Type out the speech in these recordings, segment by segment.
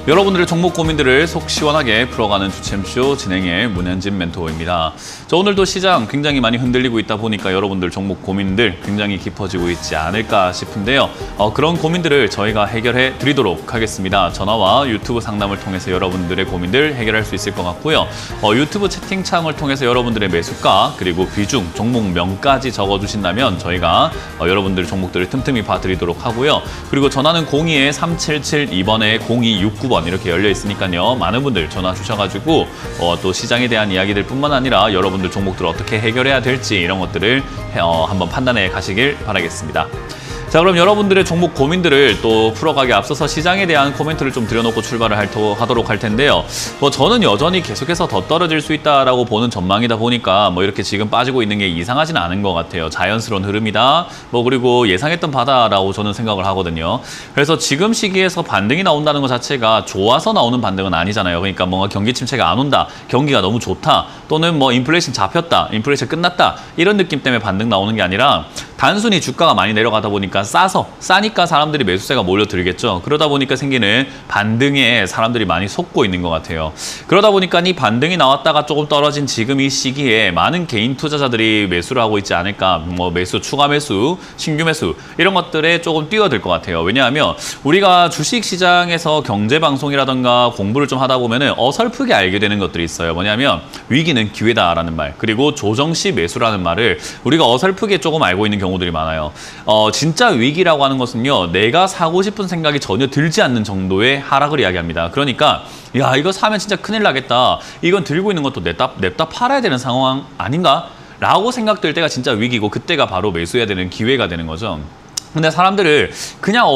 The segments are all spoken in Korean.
여러분들의 종목 고민들을 속 시원하게 풀어가는 주챔쇼 진행의 문현진 멘토입니다. 자, 오늘도 시장 굉장히 많이 흔들리고 있다 보니까 여러분들 종목 고민들 굉장히 깊어지고 있지 않을까 싶은데요. 그런 고민들을 저희가 해결해 드리도록 하겠습니다. 전화와 유튜브 상담을 통해서 여러분들의 고민들 해결할 수 있을 것 같고요. 유튜브 채팅창을 통해서 여러분들의 매수가 그리고 비중, 종목명까지 적어주신다면 저희가 여러분들 종목들을 틈틈이 봐드리도록 하고요. 그리고 전화는 02-3772번에 0269번 이렇게 열려 있으니까요. 많은 분들 전화 주셔가지고 또 시장에 대한 이야기들 뿐만 아니라 여러분들 종목들을 어떻게 해결해야 될지 이런 것들을 한번 판단해 가시길 바라겠습니다. 자, 그럼 여러분들의 종목 고민들을 또 풀어가기 앞서서 시장에 대한 코멘트를 좀 드려놓고 출발을 하도록 할 텐데요. 저는 여전히 계속해서 더 떨어질 수 있다라고 보는 전망이다 보니까 이렇게 지금 빠지고 있는 게 이상하진 않은 것 같아요. 자연스러운 흐름이다. 그리고 예상했던 바다라고 저는 생각을 하거든요. 그래서 지금 시기에서 반등이 나온다는 것 자체가 좋아서 나오는 반등은 아니잖아요. 그러니까 뭔가 경기 침체가 안 온다, 경기가 너무 좋다, 또는 인플레이션 잡혔다, 인플레이션 끝났다 이런 느낌 때문에 반등 나오는 게 아니라 단순히 주가가 많이 내려가다 보니까 싸니까 사람들이 매수세가 몰려들겠죠. 그러다 보니까 생기는 반등에 사람들이 많이 속고 있는 것 같아요. 그러다 보니까 이 반등이 나왔다가 조금 떨어진 지금 이 시기에 많은 개인 투자자들이 매수를 하고 있지 않을까. 매수, 추가 매수, 신규 매수 이런 것들에 조금 뛰어들 것 같아요. 왜냐하면 우리가 주식시장에서 경제방송이라든가 공부를 좀 하다 보면은 어설프게 알게 되는 것들이 있어요. 뭐냐면 위기는 기회다라는 말, 그리고 조정시 매수라는 말을 우리가 어설프게 조금 알고 있는 경우들이 많아요. 진짜 위기라고 하는 것은요, 내가 사고 싶은 생각이 전혀 들지 않는 정도의 하락을 이야기합니다. 그러니까 야, 이거 사면 진짜 큰일 나겠다, 이건 들고 있는 것도 냅다 팔아야 되는 상황 아닌가? 라고 생각될 때가 진짜 위기고, 그때가 바로 매수해야 되는 기회가 되는 거죠. 근데 사람들을 그냥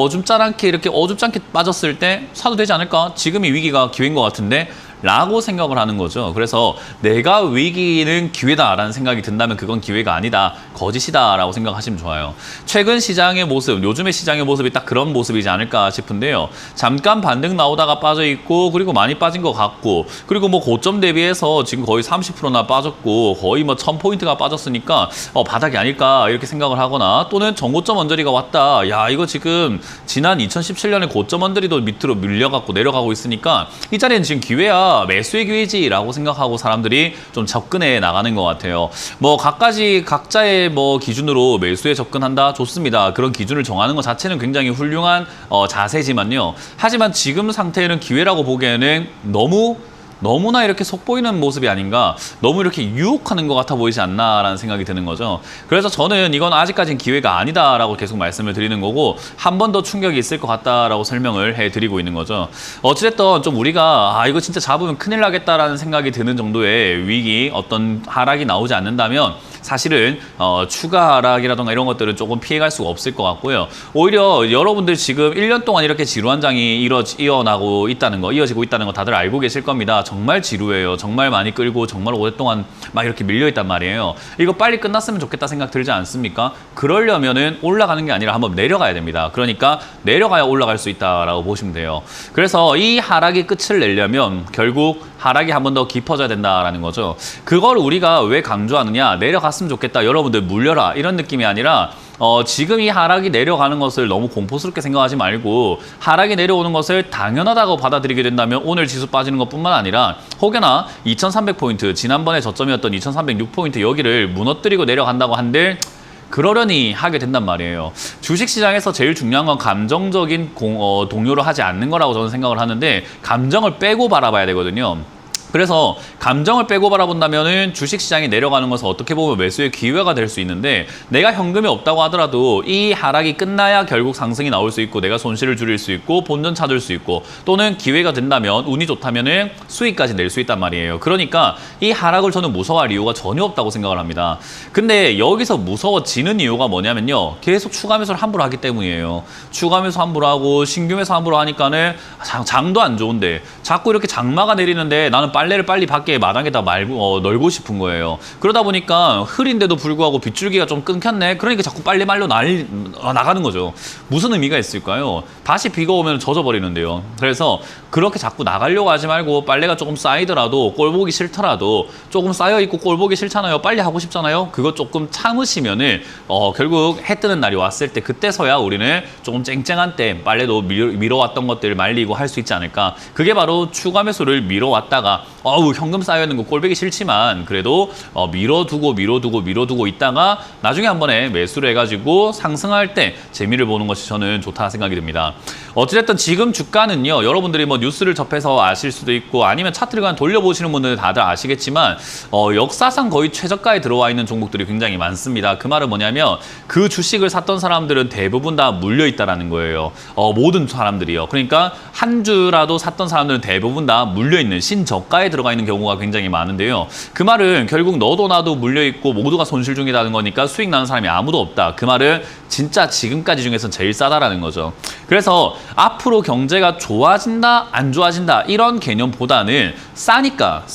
이렇게 어줍잖게 빠졌을 때 사도 되지 않을까? 지금이 위기가 기회인 것 같은데? 라고 생각을 하는 거죠. 그래서 내가 위기는 기회다라는 생각이 든다면 그건 기회가 아니다, 거짓이다라고 생각하시면 좋아요. 최근 시장의 모습, 요즘의 시장의 모습이 딱 그런 모습이지 않을까 싶은데요. 잠깐 반등 나오다가 빠져 있고, 그리고 많이 빠진 것 같고, 그리고 고점 대비해서 지금 거의 30%나 빠졌고, 거의 1000포인트가 빠졌으니까 바닥이 아닐까 이렇게 생각을 하거나, 또는 전고점 언저리가 왔다, 야, 이거 지금 지난 2017년에 고점 언저리도 밑으로 밀려갖고 내려가고 있으니까 이 자리는 지금 기회야, 매수의 기회지라고 생각하고 사람들이 좀 접근해 나가는 것 같아요. 각자의 기준으로 매수에 접근한다, 좋습니다. 그런 기준을 정하는 것 자체는 굉장히 훌륭한 자세지만요. 하지만 지금 상태는 기회라고 보기에는 너무나 이렇게 속보이는 모습이 아닌가, 너무 이렇게 유혹하는 것 같아 보이지 않나라는 생각이 드는 거죠. 그래서 저는 이건 아직까지는 기회가 아니다라고 계속 말씀을 드리는 거고, 한 번 더 충격이 있을 것 같다라고 설명을 해드리고 있는 거죠. 어찌됐든 좀 우리가 이거 진짜 잡으면 큰일 나겠다라는 생각이 드는 정도의 위기, 어떤 하락이 나오지 않는다면 사실은 추가 하락이라던가 이런 것들은 조금 피해갈 수가 없을 것 같고요. 오히려 여러분들 지금 1년 동안 이렇게 지루한 장이 이어지고 있다는 거 다들 알고 계실 겁니다. 정말 지루해요. 정말 많이 끌고 정말 오랫동안 막 이렇게 밀려있단 말이에요. 이거 빨리 끝났으면 좋겠다 생각 들지 않습니까? 그러려면은 올라가는 게 아니라 한번 내려가야 됩니다. 그러니까 내려가야 올라갈 수 있다라고 보시면 돼요. 그래서 이 하락이 끝을 내려면 결국 하락이 한 번 더 깊어져야 된다라는 거죠. 그걸 우리가 왜 강조하느냐, 내려갔으면 좋겠다, 여러분들 물려라, 이런 느낌이 아니라 지금 이 하락이 내려가는 것을 너무 공포스럽게 생각하지 말고, 하락이 내려오는 것을 당연하다고 받아들이게 된다면 오늘 지수 빠지는 것뿐만 아니라 혹여나 2300포인트, 지난번에 저점이었던 2306포인트 여기를 무너뜨리고 내려간다고 한들 그러려니 하게 된단 말이에요. 주식시장에서 제일 중요한 건 감정적인 동요를 하지 않는 거라고 저는 생각을 하는데, 감정을 빼고 바라봐야 되거든요. 그래서 감정을 빼고 바라본다면은 주식시장이 내려가는 것은 어떻게 보면 매수의 기회가 될 수 있는데, 내가 현금이 없다고 하더라도 이 하락이 끝나야 결국 상승이 나올 수 있고, 내가 손실을 줄일 수 있고, 본전 찾을 수 있고, 또는 기회가 된다면, 운이 좋다면은 수익까지 낼 수 있단 말이에요. 그러니까 이 하락을 저는 무서워할 이유가 전혀 없다고 생각을 합니다. 근데 여기서 무서워지는 이유가 뭐냐면요, 계속 추가 매수를 함부로 하기 때문이에요. 추가 매수 함부로 하고 신규 매수 함부로 하니까는 장도 안 좋은데 자꾸 이렇게 장마가 내리는데 나는 빨래를 빨리 밖에 마당에다 널고 싶은 거예요. 그러다 보니까 흐린데도 불구하고 빗줄기가 좀 끊겼네. 그러니까 자꾸 빨래 말로 나가는 거죠. 무슨 의미가 있을까요? 다시 비가 오면 젖어버리는데요. 그래서 그렇게 자꾸 나가려고 하지 말고 빨래가 조금 쌓이더라도 꼴 보기 싫더라도 조금 쌓여있고 꼴 보기 싫잖아요. 빨리 하고 싶잖아요. 그거 조금 참으시면은 결국 해 뜨는 날이 왔을 때 그때서야 우리는 조금 쨍쨍한 때 빨래도 미뤄왔던 것들을 말리고 할 수 있지 않을까. 그게 바로 추가 매수를 미뤄왔다가 현금 쌓여있는 거 꼴보기 싫지만 그래도 미뤄두고 있다가 나중에 한 번에 매수를 해가지고 상승할 때 재미를 보는 것이 저는 좋다 생각이 듭니다. 어찌됐든 지금 주가는요. 여러분들이 뭐 뉴스를 접해서 아실 수도 있고 아니면 차트를 그냥 돌려보시는 분들은 다들 아시겠지만 역사상 거의 최저가에 들어와 있는 종목들이 굉장히 많습니다. 그 말은 뭐냐면 그 주식을 샀던 사람들은 대부분 다 물려있다라는 거예요. 모든 사람들이요. 그러니까 한 주라도 샀던 사람들은 대부분 다 물려있는 신저가에 들어가 있는 경우가 굉장히 많은데요. 그 말은 결국 너도 나도 물려있고 모두가 손실 중이라는 거니까 수익 나는 사람이 아무도 없다. 그 말은 진짜 지금까지 중에서 제일 싸다라는 거죠. 그래서 앞으로 경제가 좋아진다, 안 좋아진다 이런 개념보다는 싸니까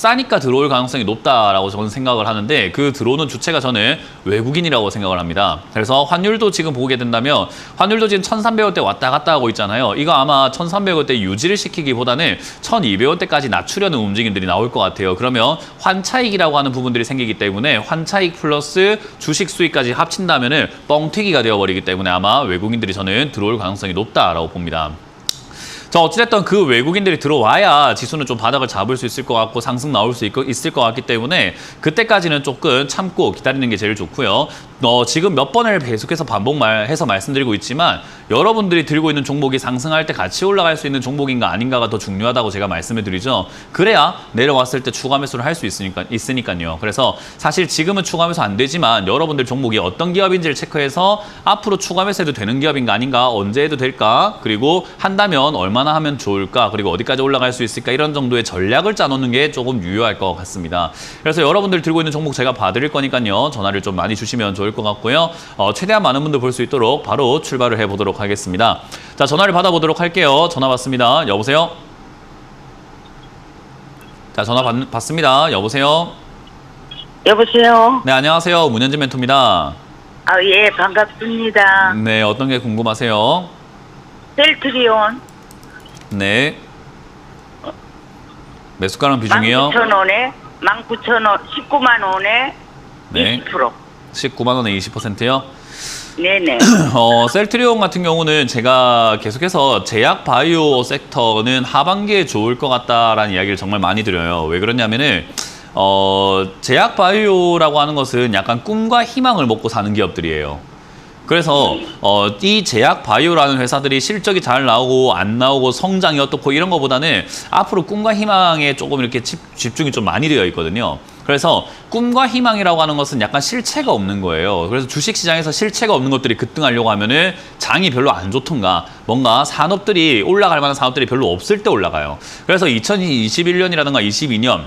들어올 가능성이 높다라고 저는 생각을 하는데 그 들어오는 주체가 저는 외국인이라고 생각을 합니다. 그래서 환율도 지금 보게 된다면 환율도 지금 1,300원대 왔다 갔다 하고 있잖아요. 이거 아마 1,300원대 유지를 시키기보다는 1,200원대까지 낮추려는 움직임들이 나올 것 같아요. 그러면 환차익이라고 하는 부분들이 생기기 때문에 환차익 플러스 주식 수익까지 합친다면은 뻥튀기가 되어버리기 때문에 아마 외국인들이 저는 들어올 가능성이 높다라고 봅니다. 자, 어찌됐든 그 외국인들이 들어와야 지수는 좀 바닥을 잡을 수 있을 것 같고 상승 나올 수 있을 것 같기 때문에 그때까지는 조금 참고 기다리는 게 제일 좋고요. 지금 몇 번을 계속해서 반복해서 말씀드리고 있지만 여러분들이 들고 있는 종목이 상승할 때 같이 올라갈 수 있는 종목인가 아닌가가 더 중요하다고 제가 말씀을 드리죠. 그래야 내려왔을 때 추가 매수를 할 수 있으니까요. 그래서 사실 지금은 추가 매수 안 되지만 여러분들 종목이 어떤 기업인지를 체크해서 앞으로 추가 매수해도 되는 기업인가 아닌가, 언제 해도 될까, 그리고 한다면 얼마나 하면 좋을까, 그리고 어디까지 올라갈 수 있을까 이런 정도의 전략을 짜놓는 게 조금 유효할 것 같습니다. 그래서 여러분들 들고 있는 종목 제가 봐드릴 거니까요. 전화를 좀 많이 주시면 좋을 것 같고요. 최대한 많은 분들 볼 수 있도록 바로 출발을 해보도록 하겠습니다. 자, 전화를 받아보도록 할게요. 전화 받습니다. 여보세요? 자, 전화 받습니다. 여보세요? 여보세요? 네, 안녕하세요. 문현진 멘토입니다. 예, 반갑습니다. 네, 어떤 게 궁금하세요? 셀트리온 네. 매수가랑 비중이요? 19,000원에 19,000원, 19만 원에 네. 20%. 19만 원에 20%요? 네네. 셀트리온 같은 경우는 제가 계속해서 제약 바이오 섹터는 하반기에 좋을 것 같다라는 이야기를 정말 많이 드려요. 왜 그러냐면은 제약 바이오라고 하는 것은 약간 꿈과 희망을 먹고 사는 기업들이에요. 그래서 이 제약 바이오라는 회사들이 실적이 잘 나오고 안 나오고 성장이 어떻고 이런 것보다는 앞으로 꿈과 희망에 조금 이렇게 집중이 좀 많이 되어 있거든요. 그래서 꿈과 희망이라고 하는 것은 약간 실체가 없는 거예요. 그래서 주식시장에서 실체가 없는 것들이 급등하려고 하면은 장이 별로 안 좋던가 뭔가 산업들이 올라갈 만한 산업들이 별로 없을 때 올라가요. 그래서 2021년이라든가 22년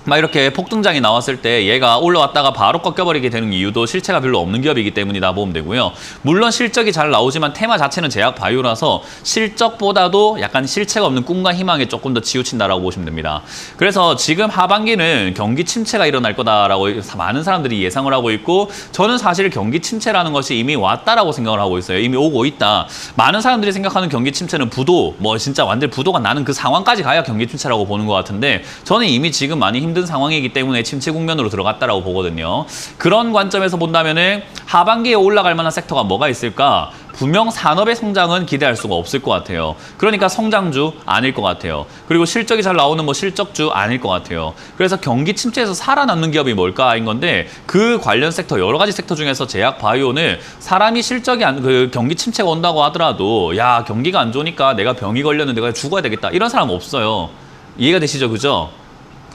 막 이렇게 폭등장이 나왔을 때 얘가 올라왔다가 바로 꺾여버리게 되는 이유도 실체가 별로 없는 기업이기 때문이다 보면 되고요. 물론 실적이 잘 나오지만 테마 자체는 제약 바이오라서 실적보다도 약간 실체가 없는 꿈과 희망에 조금 더 치우친다라고 보시면 됩니다. 그래서 지금 하반기는 경기 침체가 일어날 거다라고 많은 사람들이 예상을 하고 있고 저는 사실 경기 침체라는 것이 이미 왔다라고 생각을 하고 있어요. 이미 오고 있다. 많은 사람들이 생각하는 경기 침체는 부도, 진짜 완전 부도가 나는 그 상황까지 가야 경기 침체라고 보는 것 같은데 저는 이미 지금 많이 힘든 상황이기 때문에 침체 국면으로 들어갔다라고 보거든요. 그런 관점에서 본다면은 하반기에 올라갈 만한 섹터가 뭐가 있을까? 분명 산업의 성장은 기대할 수가 없을 것 같아요. 그러니까 성장주 아닐 것 같아요. 그리고 실적이 잘 나오는 실적주 아닐 것 같아요. 그래서 경기 침체에서 살아남는 기업이 뭘까인 건데 그 관련 섹터 여러 가지 섹터 중에서 제약 바이오는 사람이 실적이 경기 침체가 온다고 하더라도 야 경기가 안 좋으니까 내가 병이 걸렸는데 내가 죽어야 되겠다 이런 사람 없어요. 이해가 되시죠, 그죠?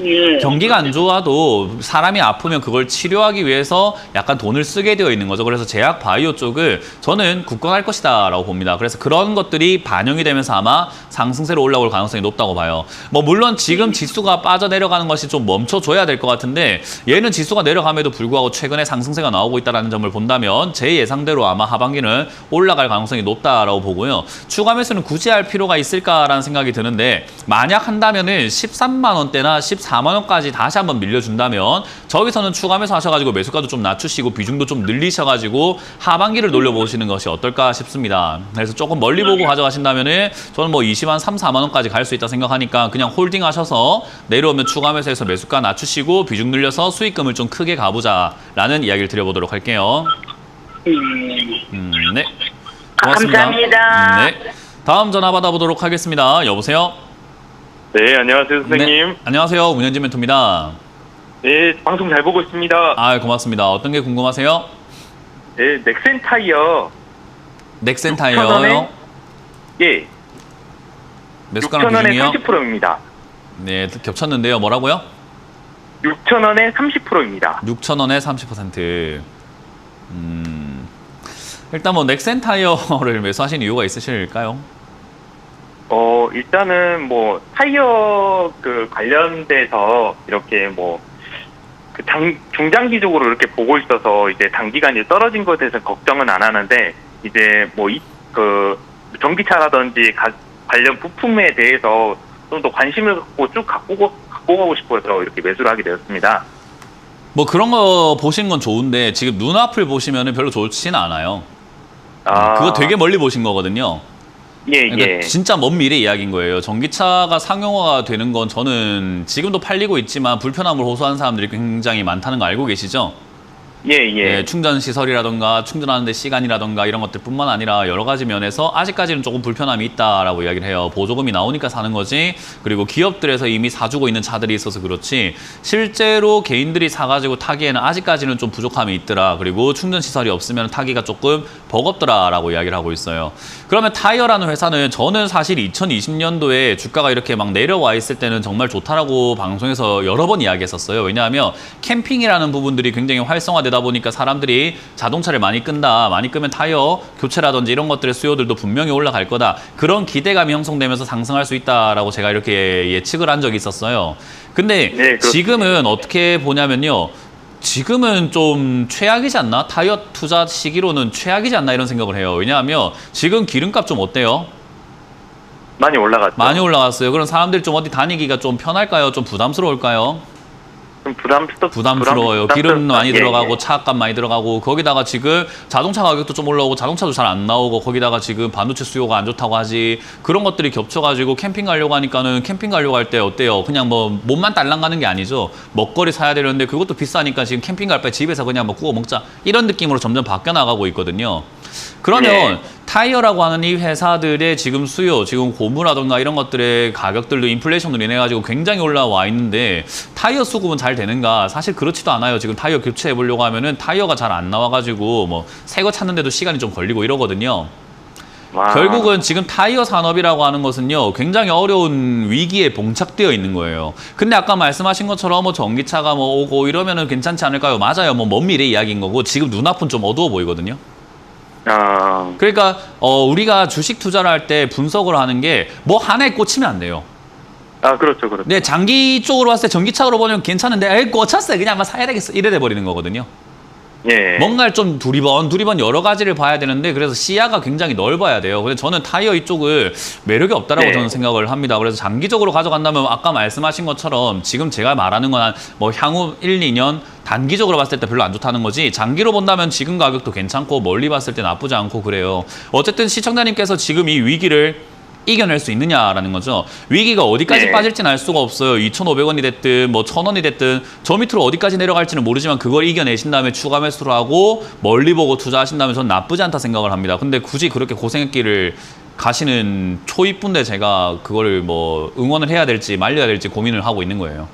예. 경기가 안 좋아도 사람이 아프면 그걸 치료하기 위해서 약간 돈을 쓰게 되어 있는 거죠. 그래서 제약 바이오 쪽을 저는 굳건할 것이다 라고 봅니다. 그래서 그런 것들이 반영이 되면서 아마 상승세로 올라올 가능성이 높다고 봐요. 물론 지금 지수가 빠져내려가는 것이 좀 멈춰줘야 될 것 같은데 얘는 지수가 내려감에도 불구하고 최근에 상승세가 나오고 있다는 점을 본다면 제 예상대로 아마 하반기는 올라갈 가능성이 높다라고 보고요. 추가 매수는 굳이 할 필요가 있을까라는 생각이 드는데 만약 한다면은 13만 원대나 14 34만 원까지 다시 한번 밀려준다면 저기서는 추가 매수하셔가지고 매수가도 좀 낮추시고 비중도 좀 늘리셔가지고 하반기를 노려보시는 것이 어떨까 싶습니다. 그래서 조금 멀리 보고 가져가신다면은 저는 뭐 20만 3, 4만 원까지 갈 수 있다 생각하니까 그냥 홀딩하셔서 내려오면 추가 매수해서 매수가 낮추시고 비중 늘려서 수익금을 좀 크게 가보자라는 이야기를 드려보도록 할게요. 네. 고맙습니다. 감사합니다. 네. 다음 전화 받아보도록 하겠습니다. 여보세요? 네, 안녕하세요, 선생님. 네. 안녕하세요. 문현진 멘토입니다. 네, 방송 잘 보고 있습니다. 아, 고맙습니다. 어떤 게 궁금하세요? 네, 넥센 타이어. 넥센 6,000원에? 타이어요? 예, 매수가랑 6,000원에 비중이요? 30%입니다. 네, 겹쳤는데요. 뭐라고요? 6,000원에 30%입니다. 6,000원에 30%. 일단 뭐 넥센 타이어를 매수하신 이유가 있으실까요? 일단은 뭐 타이어 그 관련돼서 이렇게 뭐 그 중장기적으로 이렇게 보고 있어서 이제 단기간에 떨어진 것에 대해서 걱정은 안 하는데 이제 뭐 그 전기차라든지 관련 부품에 대해서 좀 더 관심을 갖고 쭉 갖고 가고 싶어서 이렇게 매수를 하게 되었습니다. 뭐 그런 거 보시는 건 좋은데 지금 눈앞을 보시면 별로 좋지는 않아요. 그거 되게 멀리 보신 거거든요. 예, 그러니까 예. 진짜 먼 미래 이야기인 거예요. 전기차가 상용화가 되는 건 저는 지금도 팔리고 있지만 불편함을 호소하는 사람들이 굉장히 많다는 거 알고 계시죠? 예, 예. 네, 충전 시설이라던가 충전하는데 시간이라던가 이런 것들뿐만 아니라 여러 가지 면에서 아직까지는 조금 불편함이 있다라고 이야기를 해요. 보조금이 나오니까 사는 거지. 그리고 기업들에서 이미 사주고 있는 차들이 있어서 그렇지 실제로 개인들이 사가지고 타기에는 아직까지는 좀 부족함이 있더라. 그리고 충전 시설이 없으면 타기가 조금 버겁더라라고 이야기를 하고 있어요. 그러면 타이어라는 회사는 저는 사실 2020년도에 주가가 이렇게 막 내려와 있을 때는 정말 좋다라고 방송에서 여러 번 이야기했었어요. 왜냐하면 캠핑이라는 부분들이 굉장히 활성화되다 보니까 사람들이 자동차를 많이 끈다. 많이 끄면 타이어 교체라든지 이런 것들의 수요들도 분명히 올라갈 거다. 그런 기대감이 형성되면서 상승할 수 있다라고 제가 이렇게 예측을 한 적이 있었어요. 근데 네, 지금은 어떻게 보냐면요. 지금은 좀 최악이지 않나? 타이어 투자 시기로는 최악이지 않나 이런 생각을 해요. 왜냐하면 지금 기름값 좀 어때요? 많이 올라갔죠. 많이 올라갔어요. 그럼 사람들이 좀 어디 다니기가 좀 편할까요? 좀 부담스러울까요? 좀 부담스러워요. 기름 많이 예, 들어가고 예. 차값 많이 들어가고 거기다가 지금 자동차 가격도 좀 올라오고 자동차도 잘 안 나오고 거기다가 지금 반도체 수요가 안 좋다고 하지 그런 것들이 겹쳐가지고 캠핑 가려고 하니까는 캠핑 가려고 할 때 어때요? 그냥 뭐 몸만 딸랑 가는 게 아니죠. 먹거리 사야 되는데 그것도 비싸니까 지금 캠핑 갈 때 집에서 그냥 뭐 구워 먹자 이런 느낌으로 점점 바뀌어 나가고 있거든요. 그러면 예. 타이어라고 하는 이 회사들의 지금 수요, 지금 고무라던가 이런 것들의 가격들도 인플레이션으로 인해 가지고 굉장히 올라와 있는데 타이어 수급은 잘 되는가? 사실 그렇지도 않아요. 지금 타이어 교체해 보려고 하면은 타이어가 잘 안 나와 가지고 뭐 새 거 찾는데도 시간이 좀 걸리고 이러거든요. 와. 결국은 지금 타이어 산업이라고 하는 것은요, 굉장히 어려운 위기에 봉착되어 있는 거예요. 근데 아까 말씀하신 것처럼 뭐 전기차가 뭐 오고 이러면은 괜찮지 않을까요? 맞아요. 뭐 먼 미래 이야기인 거고 지금 눈앞은 좀 어두워 보이거든요. 그러니까 우리가 주식 투자를 할 때 분석을 하는 게 뭐 하나에 꽂히면 안 돼요. 그렇죠, 그렇죠. 네, 장기 쪽으로 봤을 때 전기차로 보면 괜찮은데 에이 꽂혔어요. 그냥 한번 사야 되겠어. 이래 돼 버리는 거거든요. 예. 뭔가를 좀 두리번 여러 가지를 봐야 되는데 그래서 시야가 굉장히 넓어야 돼요. 근데 저는 타이어 이쪽을 매력이 없다라고 네. 저는 생각을 합니다. 그래서 장기적으로 가져간다면 아까 말씀하신 것처럼 지금 제가 말하는 건 한 뭐 향후 1, 2년 단기적으로 봤을 때 별로 안 좋다는 거지 장기로 본다면 지금 가격도 괜찮고 멀리 봤을 때 나쁘지 않고 그래요. 어쨌든 시청자님께서 지금 이 위기를 이겨낼 수 있느냐라는 거죠. 위기가 어디까지 네. 빠질지는 알 수가 없어요. 2,500원이 됐든 뭐 1,000원이 됐든 저 밑으로 어디까지 내려갈지는 모르지만 그걸 이겨내신 다음에 추가 매수를 하고 멀리 보고 투자하신다면 저는 나쁘지 않다 생각을 합니다. 근데 굳이 그렇게 고생길을 가시는 초입분데 제가 그거를 뭐 응원을 해야 될지 말려야 될지 고민을 하고 있는 거예요.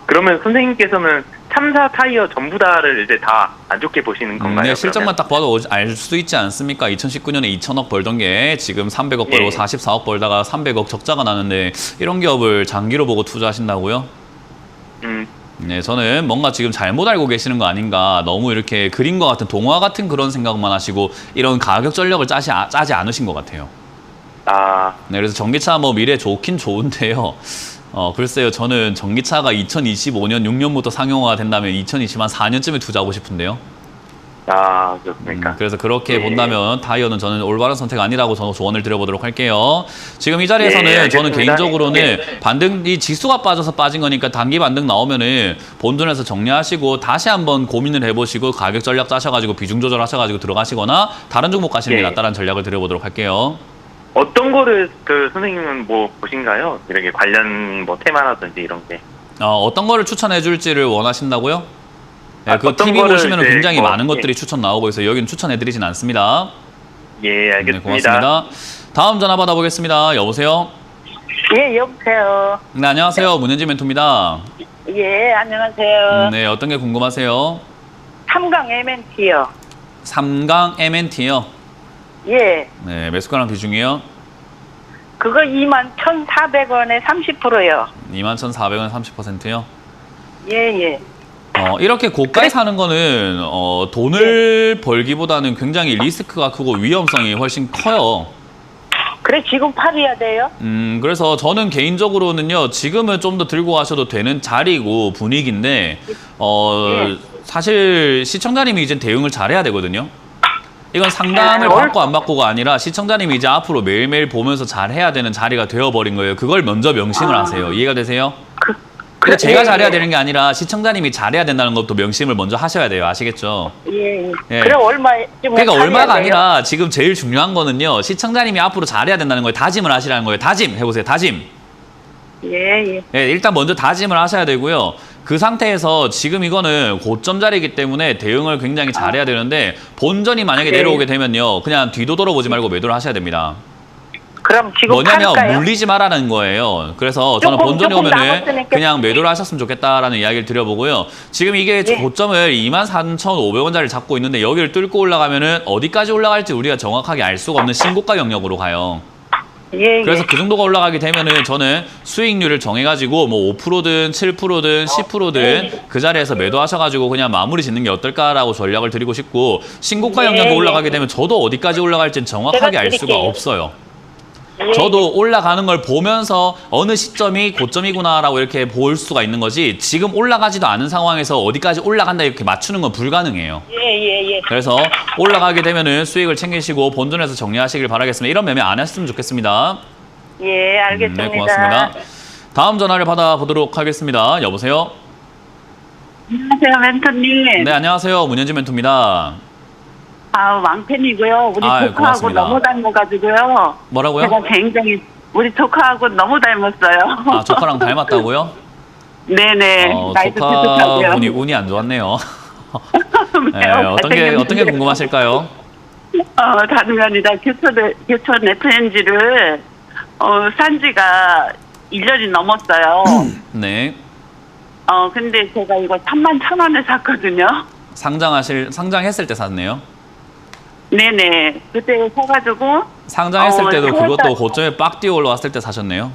그러면 선생님께서는 3사 타이어 전부 다를 이제 다 안 좋게 보시는 건가요? 네, 실적만 그러면? 딱 봐도 알 수 있지 않습니까? 2019년에 2천억 벌던 게 지금 300억 벌고 예. 44억 벌다가 300억 적자가 나는데 이런 기업을 장기로 보고 투자하신다고요? 네, 저는 뭔가 지금 잘못 알고 계시는 거 아닌가. 너무 이렇게 그림과 같은 동화 같은 그런 생각만 하시고 이런 가격 전략을 짜지 않으신 것 같아요. 네, 그래서 전기차 뭐 미래 좋긴 좋은데요. 글쎄요, 저는 전기차가 2025년 6년부터 상용화가 된다면 2020한 4년쯤에 투자하고 싶은데요. 아, 그렇습니까? 그래서 그렇게 예. 본다면 다이어는 저는 올바른 선택 아니라고 저는 조언을 드려보도록 할게요. 지금 이 자리에서는 예, 저는 알겠습니다. 개인적으로는 예. 반등, 이 지수가 빠져서 빠진 거니까 단기 반등 나오면은 본전에서 정리하시고 다시 한번 고민을 해보시고 가격 전략 짜셔가지고 비중 조절하셔가지고 들어가시거나 다른 종목 가시는 게 예. 낫다는 전략을 드려보도록 할게요. 어떤 거를 그 선생님은 뭐 보신가요? 이렇게 관련 뭐 테마라든지 이런 게. 어떤 거를 추천해 줄지를 원하신다고요? 네, 그 어떤 TV 거를 보시면 이제 굉장히 뭐, 많은 예. 것들이 추천 나오고 있어요. 여기는 추천해 드리진 않습니다. 예, 네, 알겠습니다. 고맙습니다. 다음 전화 받아보겠습니다. 여보세요? 예, 여보세요. 네, 안녕하세요. 문현진 멘토입니다. 예, 안녕하세요. 네, 어떤 게 궁금하세요? 삼강 MNT요. 삼강 MNT요. 예, 네, 매수가랑 비중이요. 그거 21,400원에 30%요. 21,400원 30%요. 예, 예. 이렇게 고가에 사는 거는 돈을 벌기보다는 굉장히 리스크가 크고 위험성이 훨씬 커요. 그래, 지금 팔아야 돼요? 그래서 저는 개인적으로는요, 지금은 좀 더 들고 가셔도 되는 자리고 분위기인데, 예. 사실 시청자님이 이제 대응을 잘해야 되거든요. 이건 상담을 아, 받고 안 받고가 아니라 시청자님이 이제 앞으로 매일매일 보면서 잘해야 되는 자리가 되어버린 거예요. 그걸 먼저 명심을 하세요. 이해가 되세요? 근데 제가 예, 잘해야 예. 되는 게 아니라 시청자님이 잘해야 된다는 것도 명심을 먼저 하셔야 돼요. 아시겠죠? 예, 예. 그래, 얼마쯤 그러니까 팔아야 얼마가 돼요? 아니라 지금 제일 중요한 거는요. 시청자님이 앞으로 잘해야 된다는 거예요. 다짐을 하시라는 거예요. 다짐 해보세요. 다짐. 예, 예. 예, 일단 먼저 다짐을 하셔야 되고요. 그 상태에서 지금 이거는 고점 자리이기 때문에 대응을 굉장히 잘해야 되는데 본전이 만약에 네. 내려오게 되면요. 그냥 뒤도 돌아보지 말고 매도를 하셔야 됩니다. 그럼 지금 뭐냐면 팔까요? 물리지 말라는 거예요. 그래서 저는 조금, 본전이 조금 오면은 남았으니까. 그냥 매도를 하셨으면 좋겠다라는 이야기를 드려보고요. 지금 이게 예. 고점을 24,500원짜리 잡고 있는데 여기를 뚫고 올라가면은 어디까지 올라갈지 우리가 정확하게 알 수가 없는 신고가 영역으로 가요. 예, 그래서 예. 그 정도가 올라가게 되면은 저는 수익률을 정해가지고 뭐 5%든 7%든 10%든 그 자리에서 매도하셔가지고 그냥 마무리 짓는 게 어떨까라고 전략을 드리고 싶고 신고가 예, 영역이 예. 올라가게 되면 저도 어디까지 올라갈지는 정확하게 제가 알 수가 드릴게요. 없어요. 예, 저도 올라가는 걸 보면서 어느 시점이 고점이구나라고 이렇게 볼 수가 있는 거지 지금 올라가지도 않은 상황에서 어디까지 올라간다 이렇게 맞추는 건 불가능해요. 예, 예, 예. 그래서 올라가게 되면은 수익을 챙기시고 본전에서 정리하시길 바라겠습니다. 이런 매매 안 하셨으면 좋겠습니다. 예, 알겠습니다. 네, 고맙습니다. 다음 전화를 받아보도록 하겠습니다. 여보세요? 안녕하세요, 멘토님. 네, 안녕하세요. 문현진 멘토입니다. 아, 왕팬이고요. 우리 아유, 조카하고 고맙습니다. 너무 닮아가지고요. 뭐라고요? 제가 굉장히 우리 조카하고 너무 닮았어요. 아, 조카랑 닮았다고요? 네네. 나이도 비슷하고요. 조카분이 운이 안 좋았네요. 네, 매우 어떤 게 잘생겼는데. 궁금하실까요? 다른 게 아니라 교촌 FNG를 산 지가 1년이 넘었어요. 네. 근데 제가 이거 31,000원에 샀거든요. 상장했을 때 샀네요. 네네. 그때 사가지고 상장했을 때도 4월달 그것도 고점에 빡 뛰어 올라왔을 때 사셨네요.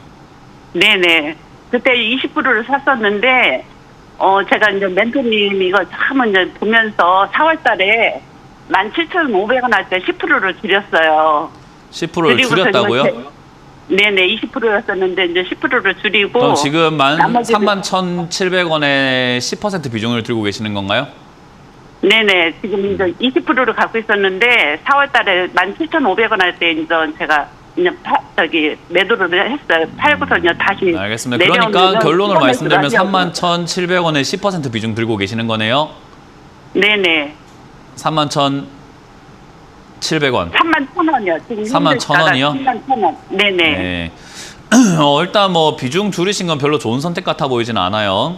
네네. 그때 20%를 샀었는데, 제가 이제 멘토님 이거 참 이제 보면서 4월 달에 17,500원 할 때 10%를 줄였어요. 10%를 그리고서 줄였다고요? 이제 네네. 20%였었는데 이제 10%를 줄이고. 그럼 지금 나머지는- 31,700원에 10% 비중을 들고 계시는 건가요? 네네. 지금 이제 20%를 갖고 있었는데 4월 달에 17,500원 할 때 이제 제가 이제 매도를 했어요. 팔고서 이제 다시. 알겠습니다. 내려오면은 그러니까 결론을 수익을 말씀드리면 하려고. 31,700원에 10% 비중 들고 계시는 거네요. 네네. 31,700원. 31,000원이요. 지금 31,000원이요? 31,000원. 네네. 네. 일단 뭐 비중 줄이신 건 별로 좋은 선택 같아 보이진 않아요.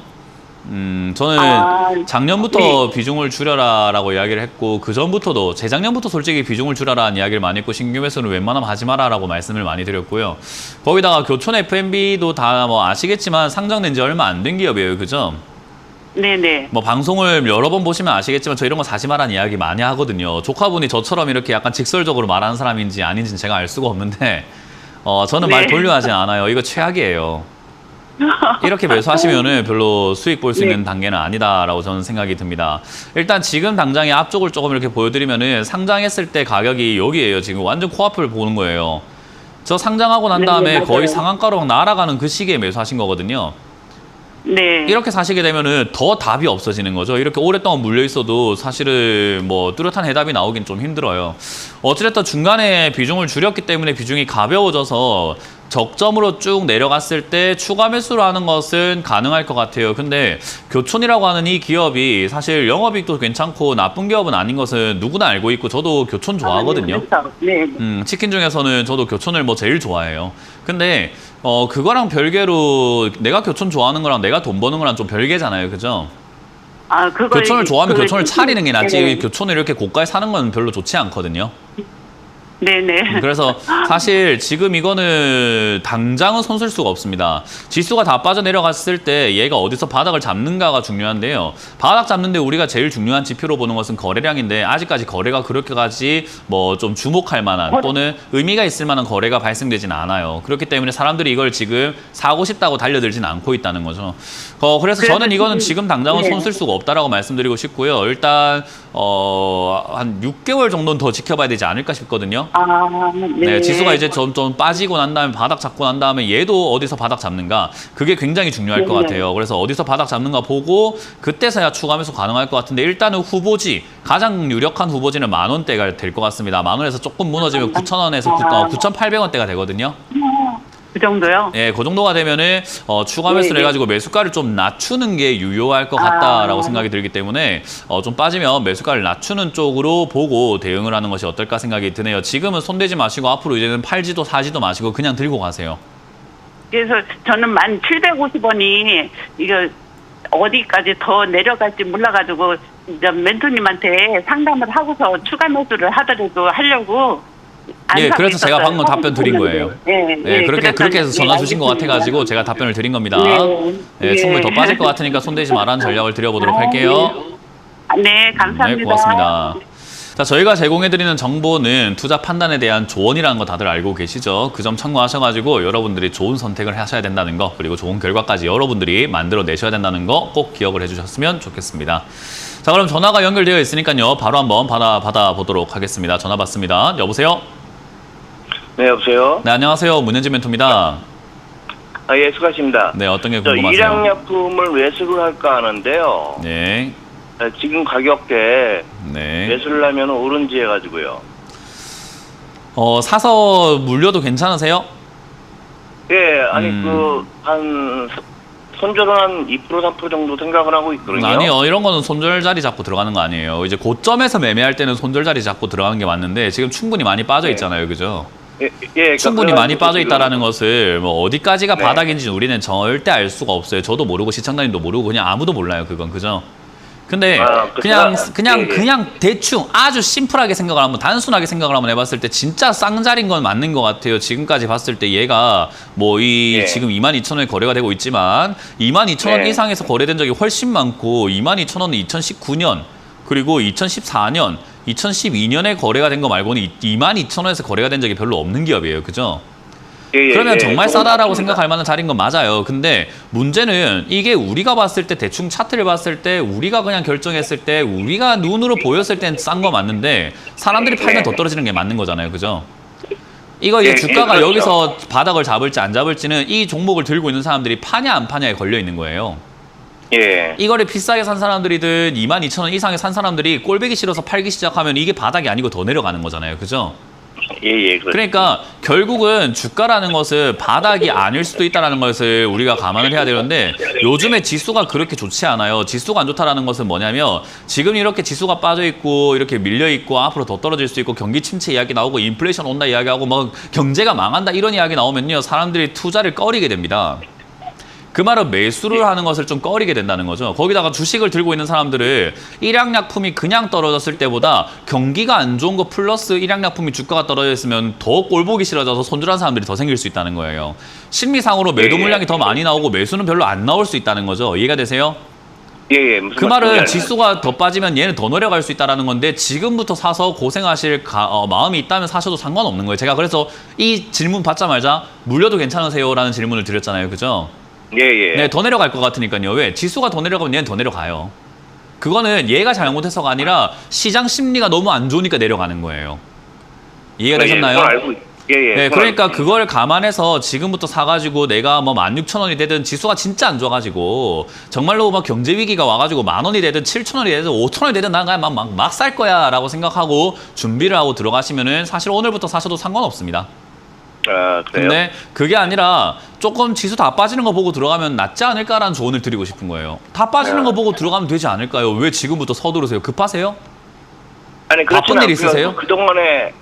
저는 작년부터 네. 비중을 줄여라라고 이야기를 했고 그 전부터도 재작년부터 솔직히 비중을 줄여라는 이야기를 많이 했고 신규 매수는 웬만하면 하지 마라라고 말씀을 많이 드렸고요. 거기다가 교촌 F&B도 다 뭐 아시겠지만 상장된 지 얼마 안 된 기업이에요, 그죠? 네네. 뭐 방송을 여러 번 보시면 아시겠지만 저 이런 거 사지 마라는 이야기 많이 하거든요. 조카분이 저처럼 이렇게 약간 직설적으로 말하는 사람인지 아닌지는 제가 알 수가 없는데 저는 말 네. 돌려하지 않아요. 이거 최악이에요. 이렇게 매수하시면은 별로 수익 볼 수 있는 네. 단계는 아니다라고 저는 생각이 듭니다. 일단 지금 당장의 앞쪽을 조금 이렇게 보여드리면은 상장했을 때 가격이 여기에요. 지금 완전 코앞을 보는 거예요. 저 상장하고 난 네, 다음에 맞아요. 거의 상한가로 막 날아가는 그 시기에 매수하신 거거든요. 네. 이렇게 사시게 되면은 더 답이 없어지는 거죠. 이렇게 오랫동안 물려 있어도 사실은 뭐 뚜렷한 해답이 나오긴 좀 힘들어요. 어찌됐든 중간에 비중을 줄였기 때문에 비중이 가벼워져서 적점으로 쭉 내려갔을 때 추가 매수를 하는 것은 가능할 것 같아요. 근데 교촌이라고 하는 이 기업이 사실 영업이익도 괜찮고 나쁜 기업은 아닌 것은 누구나 알고 있고 저도 교촌 좋아하거든요. 그렇죠. 네. 치킨 중에서는 저도 교촌을 뭐 제일 좋아해요. 근데 그거랑 별개로 내가 교촌 좋아하는 거랑 내가 돈 버는 거랑 좀 별개잖아요. 그죠? 아, 그걸 교촌을 좋아하면 그걸 교촌을 차리는 게 낫지 네. 교촌을 이렇게 고가에 사는 건 별로 좋지 않거든요. 네네. 그래서 사실 지금 이거는 당장은 손쓸 수가 없습니다. 지수가 다 빠져내려갔을 때 얘가 어디서 바닥을 잡는가가 중요한데요. 바닥 잡는데 우리가 제일 중요한 지표로 보는 것은 거래량인데 아직까지 거래가 그렇게까지 뭐 좀 주목할 만한 또는 의미가 있을 만한 거래가 발생되진 않아요. 그렇기 때문에 사람들이 이걸 지금 사고 싶다고 달려들진 않고 있다는 거죠. 그래서 저는 이거는 지금 당장은 네. 손쓸 수가 없다라고 말씀드리고 싶고요. 일단 한 6개월 정도는 더 지켜봐야 되지 않을까 싶거든요. 아, 네. 네, 지수가 이제 좀 빠지고 난 다음에 바닥 잡고 난 다음에 얘도 어디서 바닥 잡는가 그게 굉장히 중요할 것 네. 같아요. 그래서 어디서 바닥 잡는가 보고 그때서야 추가 매수 가능할 것 같은데 일단은 후보지 가장 유력한 후보지는 10,000원대가 될 것 같습니다. 10,000원에서 조금 무너지면 9,000원에서 9,800원대가 되거든요. 그 정도요? 예, 그 정도가 되면은 추가 매수를 네, 네. 해가지고 매수가를 좀 낮추는 게 유효할 것 같다라고 생각이 들기 때문에 좀 빠지면 매수가를 낮추는 쪽으로 보고 대응을 하는 것이 어떨까 생각이 드네요. 지금은 손대지 마시고 앞으로 이제는 팔지도 사지도 마시고 그냥 들고 가세요. 그래서 저는 1,750원이 이거 어디까지 더 내려갈지 몰라가지고 이제 멘토님한테 상담을 하고서 추가 매수를 하더라도 하려고. 안 예, 사고 그래서 제가 있었어요. 방금 답변 드린 거예요. 네, 예, 그렇게 해서 전화 주신 것 알겠습니다. 같아가지고 제가 답변을 드린 겁니다. 네, 예, 네. 충분히 더 빠질 것 같으니까 손대지 말라는 전략을 드려보도록 할게요. 네, 감사합니다. 네, 고맙습니다. 자, 저희가 제공해드리는 정보는 투자 판단에 대한 조언이라는 거 다들 알고 계시죠? 그 점 참고하셔가지고 여러분들이 좋은 선택을 하셔야 된다는 거 그리고 좋은 결과까지 여러분들이 만들어내셔야 된다는 거 꼭 기억을 해주셨으면 좋겠습니다. 자, 그럼 전화가 연결되어 있으니까요. 바로 한번 받아보도록 하겠습니다. 전화 받습니다. 여보세요? 네, 여보세요? 네, 안녕하세요. 문현진 멘토입니다. 아, 예, 수고하십니다. 네, 어떤 게 저 궁금하세요? 일양약품을 매수를 할까 하는데요. 네, 지금 가격대 네. 매수를 하면 오른지 해가지고요. 사서 물려도 괜찮으세요? 예, 아니, 한, 손절은 한 2%, 3% 정도 생각을 하고 있거든요. 아니요, 이런 거는 손절 자리 잡고 들어가는 거 아니에요. 이제 고점에서 매매할 때는 손절 자리 잡고 들어가는 게 맞는데 지금 충분히 많이 빠져 있잖아요, 그죠? 예, 그러니까 충분히 많이 그래가지고 빠져 있다라는 지금- 것을 뭐 어디까지가 네. 바닥인지 우리는 절대 알 수가 없어요. 저도 모르고 시청자님도 모르고 그냥 아무도 몰라요, 그건 그죠? 근데 그냥 대충 아주 심플하게 생각을 한번 단순하게 생각을 한번 해봤을 때 진짜 쌍자리인 건 맞는 것 같아요. 지금까지 봤을 때 얘가 뭐 예. 지금 22,000원에 거래가 되고 있지만 22,000원 네. 이상에서 거래된 적이 훨씬 많고 22,000원은 2019년 그리고 2014년 2012년에 거래가 된 거 말고는 22,000원에서 거래가 된 적이 별로 없는 기업이에요. 그죠? 예, 예, 그러면 예, 정말 조금 싸다라고 맞습니다. 생각할 만한 자리인 건 맞아요. 근데 문제는 이게 우리가 봤을 때 대충 차트를 봤을 때 우리가 그냥 결정했을 때 우리가 눈으로 보였을 땐 싼 거 맞는데 사람들이 팔면 더 떨어지는 게 맞는 거잖아요. 그죠? 이거 예, 이 주가가 그렇죠. 여기서 바닥을 잡을지 안 잡을지는 이 종목을 들고 있는 사람들이 파냐 안 파냐에 걸려 있는 거예요. 예. 이거를 비싸게 산 사람들이든 22,000원 이상에 산 사람들이 꼴보기 싫어서 팔기 시작하면 이게 바닥이 아니고 더 내려가는 거잖아요. 그죠? 예, 예. 그러니까 결국은 주가라는 것은 바닥이 아닐 수도 있다는 것을 우리가 감안을 해야 되는데 요즘에 지수가 그렇게 좋지 않아요. 지수가 안 좋다라는 것은 뭐냐면 지금 이렇게 지수가 빠져 있고 이렇게 밀려 있고 앞으로 더 떨어질 수 있고 경기 침체 이야기 나오고 인플레이션 온다 이야기하고 뭐 경제가 망한다 이런 이야기 나오면요. 사람들이 투자를 꺼리게 됩니다. 그 말은 매수를 하는 것을 좀 꺼리게 된다는 거죠. 거기다가 주식을 들고 있는 사람들은 일양약품이 그냥 떨어졌을 때보다 경기가 안 좋은 거 플러스 일양약품이 주가가 떨어져 있으면 더 꼴보기 싫어져서 손절한 사람들이 더 생길 수 있다는 거예요. 심리상으로 매도 물량이 더 많이 나오고 매수는 별로 안 나올 수 있다는 거죠. 이해가 되세요? 예, 예. 무슨 그 말은 말씀인지 지수가 더 빠지면 얘는 더 내려갈 수 있다는 건데 지금부터 사서 고생하실 마음이 있다면 사셔도 상관없는 거예요. 제가 그래서 이 질문 받자마자 물려도 괜찮으세요? 라는 질문을 드렸잖아요. 그죠? 예, 예. 네, 더 내려갈 것 같으니까요. 왜? 지수가 더 내려가면 얘는 더 내려가요. 그거는 얘가 잘못해서가 아니라 시장 심리가 너무 안 좋으니까 내려가는 거예요. 이해가 되셨나요? 예. 네, 그러니까 그걸 감안해서 지금부터 사가지고 내가 뭐 16,000원이 되든 지수가 진짜 안 좋아가지고 정말로 막 경제 위기가 와가지고 10,000원이 되든 7,000원이 되든 5,000원이 되든 난 그냥 막 살 거야라고 생각하고 준비를 하고 들어가시면은 사실 오늘부터 사셔도 상관없습니다. 아, 그래요? 근데 그게 아니라 조금 지수 다 빠지는 거 보고 들어가면 낫지 않을까라는 조언을 드리고 싶은 거예요. 다 빠지는 거 보고 들어가면 되지 않을까요? 왜 지금부터 서두르세요? 급하세요? 아니, 바쁜 일 있으세요? 그동안에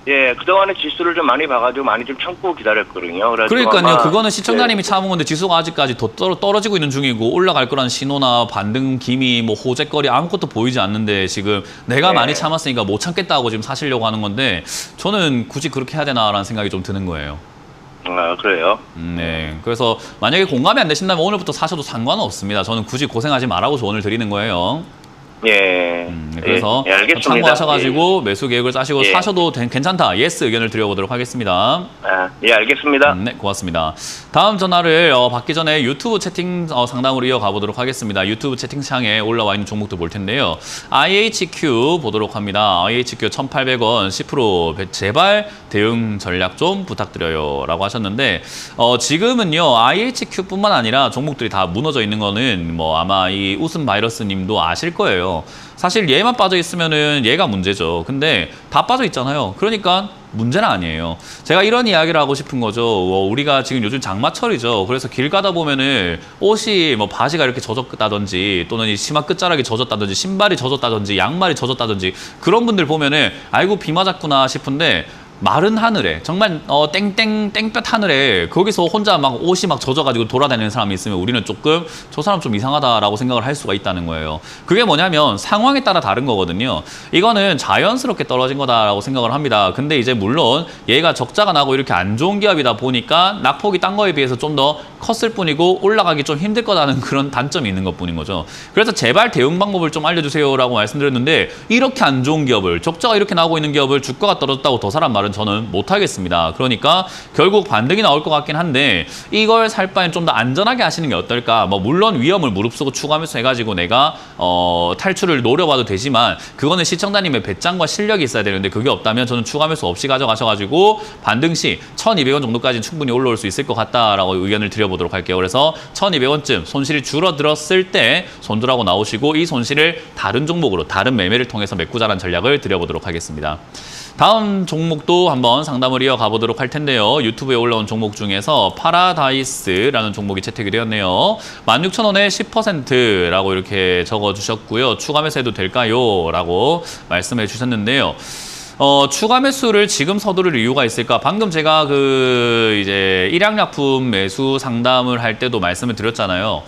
지수를 좀 많이 봐가지고 많이 좀 참고 기다렸거든요. 그러니까요. 그거는 시청자님이 참은 건데 지수가 아직까지 더 떨어지고 있는 중이고 올라갈 거라는 신호나 반등 기미, 뭐 호재거리 아무것도 보이지 않는데 지금 내가 네. 많이 참았으니까 못 참겠다고 지금 사시려고 하는 건데 저는 굳이 그렇게 해야 되나라는 생각이 좀 드는 거예요. 아, 그래요? 네. 그래서 만약에 공감이 안 되신다면 오늘부터 사셔도 상관은 없습니다. 저는 굳이 고생하지 말라고 조언을 드리는 거예요. 예. 그래서 예, 알겠습니다. 참고하셔가지고 매수 계획을 짜시고 예. 사셔도 괜찮다. 예스 의견을 드려보도록 하겠습니다. 아, 예, 알겠습니다. 네, 고맙습니다. 다음 전화를 받기 전에 유튜브 채팅 상담으로 이어가 보도록 하겠습니다. 유튜브 채팅창에 올라와 있는 종목도 볼 텐데요. IHQ 보도록 합니다. IHQ 1,800원 10% 제발 대응 전략 좀 부탁드려요 라고 하셨는데 지금은요 IHQ뿐만 아니라 종목들이 다 무너져 있는 거는 뭐 아마 이 웃음 바이러스 님도 아실 거예요. 사실 얘만 빠져 있으면은 얘가 문제죠. 근데 다 빠져 있잖아요. 그러니까 문제는 아니에요. 제가 이런 이야기를 하고 싶은 거죠. 우리가 지금 요즘 장마철이죠. 그래서 길 가다 보면은 옷이 뭐 바지가 이렇게 젖었다든지 또는 이 치마 끝자락이 젖었다든지 신발이 젖었다든지 양말이 젖었다든지 그런 분들 보면은 아이고 비 맞았구나 싶은데 마른 하늘에 정말 땡볕 하늘에 거기서 혼자 막 옷이 막 젖어가지고 돌아다니는 사람이 있으면 우리는 조금 저 사람 좀 이상하다라고 생각을 할 수가 있다는 거예요. 그게 뭐냐면 상황에 따라 다른 거거든요. 이거는 자연스럽게 떨어진 거다라고 생각을 합니다. 근데 이제 물론 얘가 적자가 나고 이렇게 안 좋은 기업이다 보니까 낙폭이 딴 거에 비해서 좀 더 컸을 뿐이고 올라가기 좀 힘들 거라는 그런 단점이 있는 것 뿐인 거죠. 그래서 제발 대응 방법을 좀 알려주세요라고 말씀드렸는데 이렇게 안 좋은 기업을 적자가 이렇게 나오고 있는 기업을 주가가 떨어졌다고 더 사람 말은 저는 못하겠습니다. 그러니까 결국 반등이 나올 것 같긴 한데 이걸 살 바엔 좀 더 안전하게 하시는 게 어떨까. 뭐 물론 위험을 무릅쓰고 추가하면서 해가지고 내가 탈출을 노려봐도 되지만 그거는 시청자님의 배짱과 실력이 있어야 되는데 그게 없다면 저는 추가하면서 없이 가져가셔가지고 반등 시 1,200원 정도까지 충분히 올라올 수 있을 것 같다라고 의견을 드려보도록 할게요. 그래서 1,200원쯤 손실이 줄어들었을 때 손절하고 나오시고 이 손실을 다른 종목으로 다른 매매를 통해서 메꾸자라는 전략을 드려보도록 하겠습니다. 다음 종목도 한번 상담을 이어가 보도록 할 텐데요. 유튜브에 올라온 종목 중에서 파라다이스라는 종목이 채택이 되었네요. 16,000원에 10%라고 이렇게 적어주셨고요. 추가 매수해도 될까요? 라고 말씀해 주셨는데요. 추가 매수를 지금 서두를 이유가 있을까? 방금 제가 이제 일양약품 매수 상담을 할 때도 말씀을 드렸잖아요.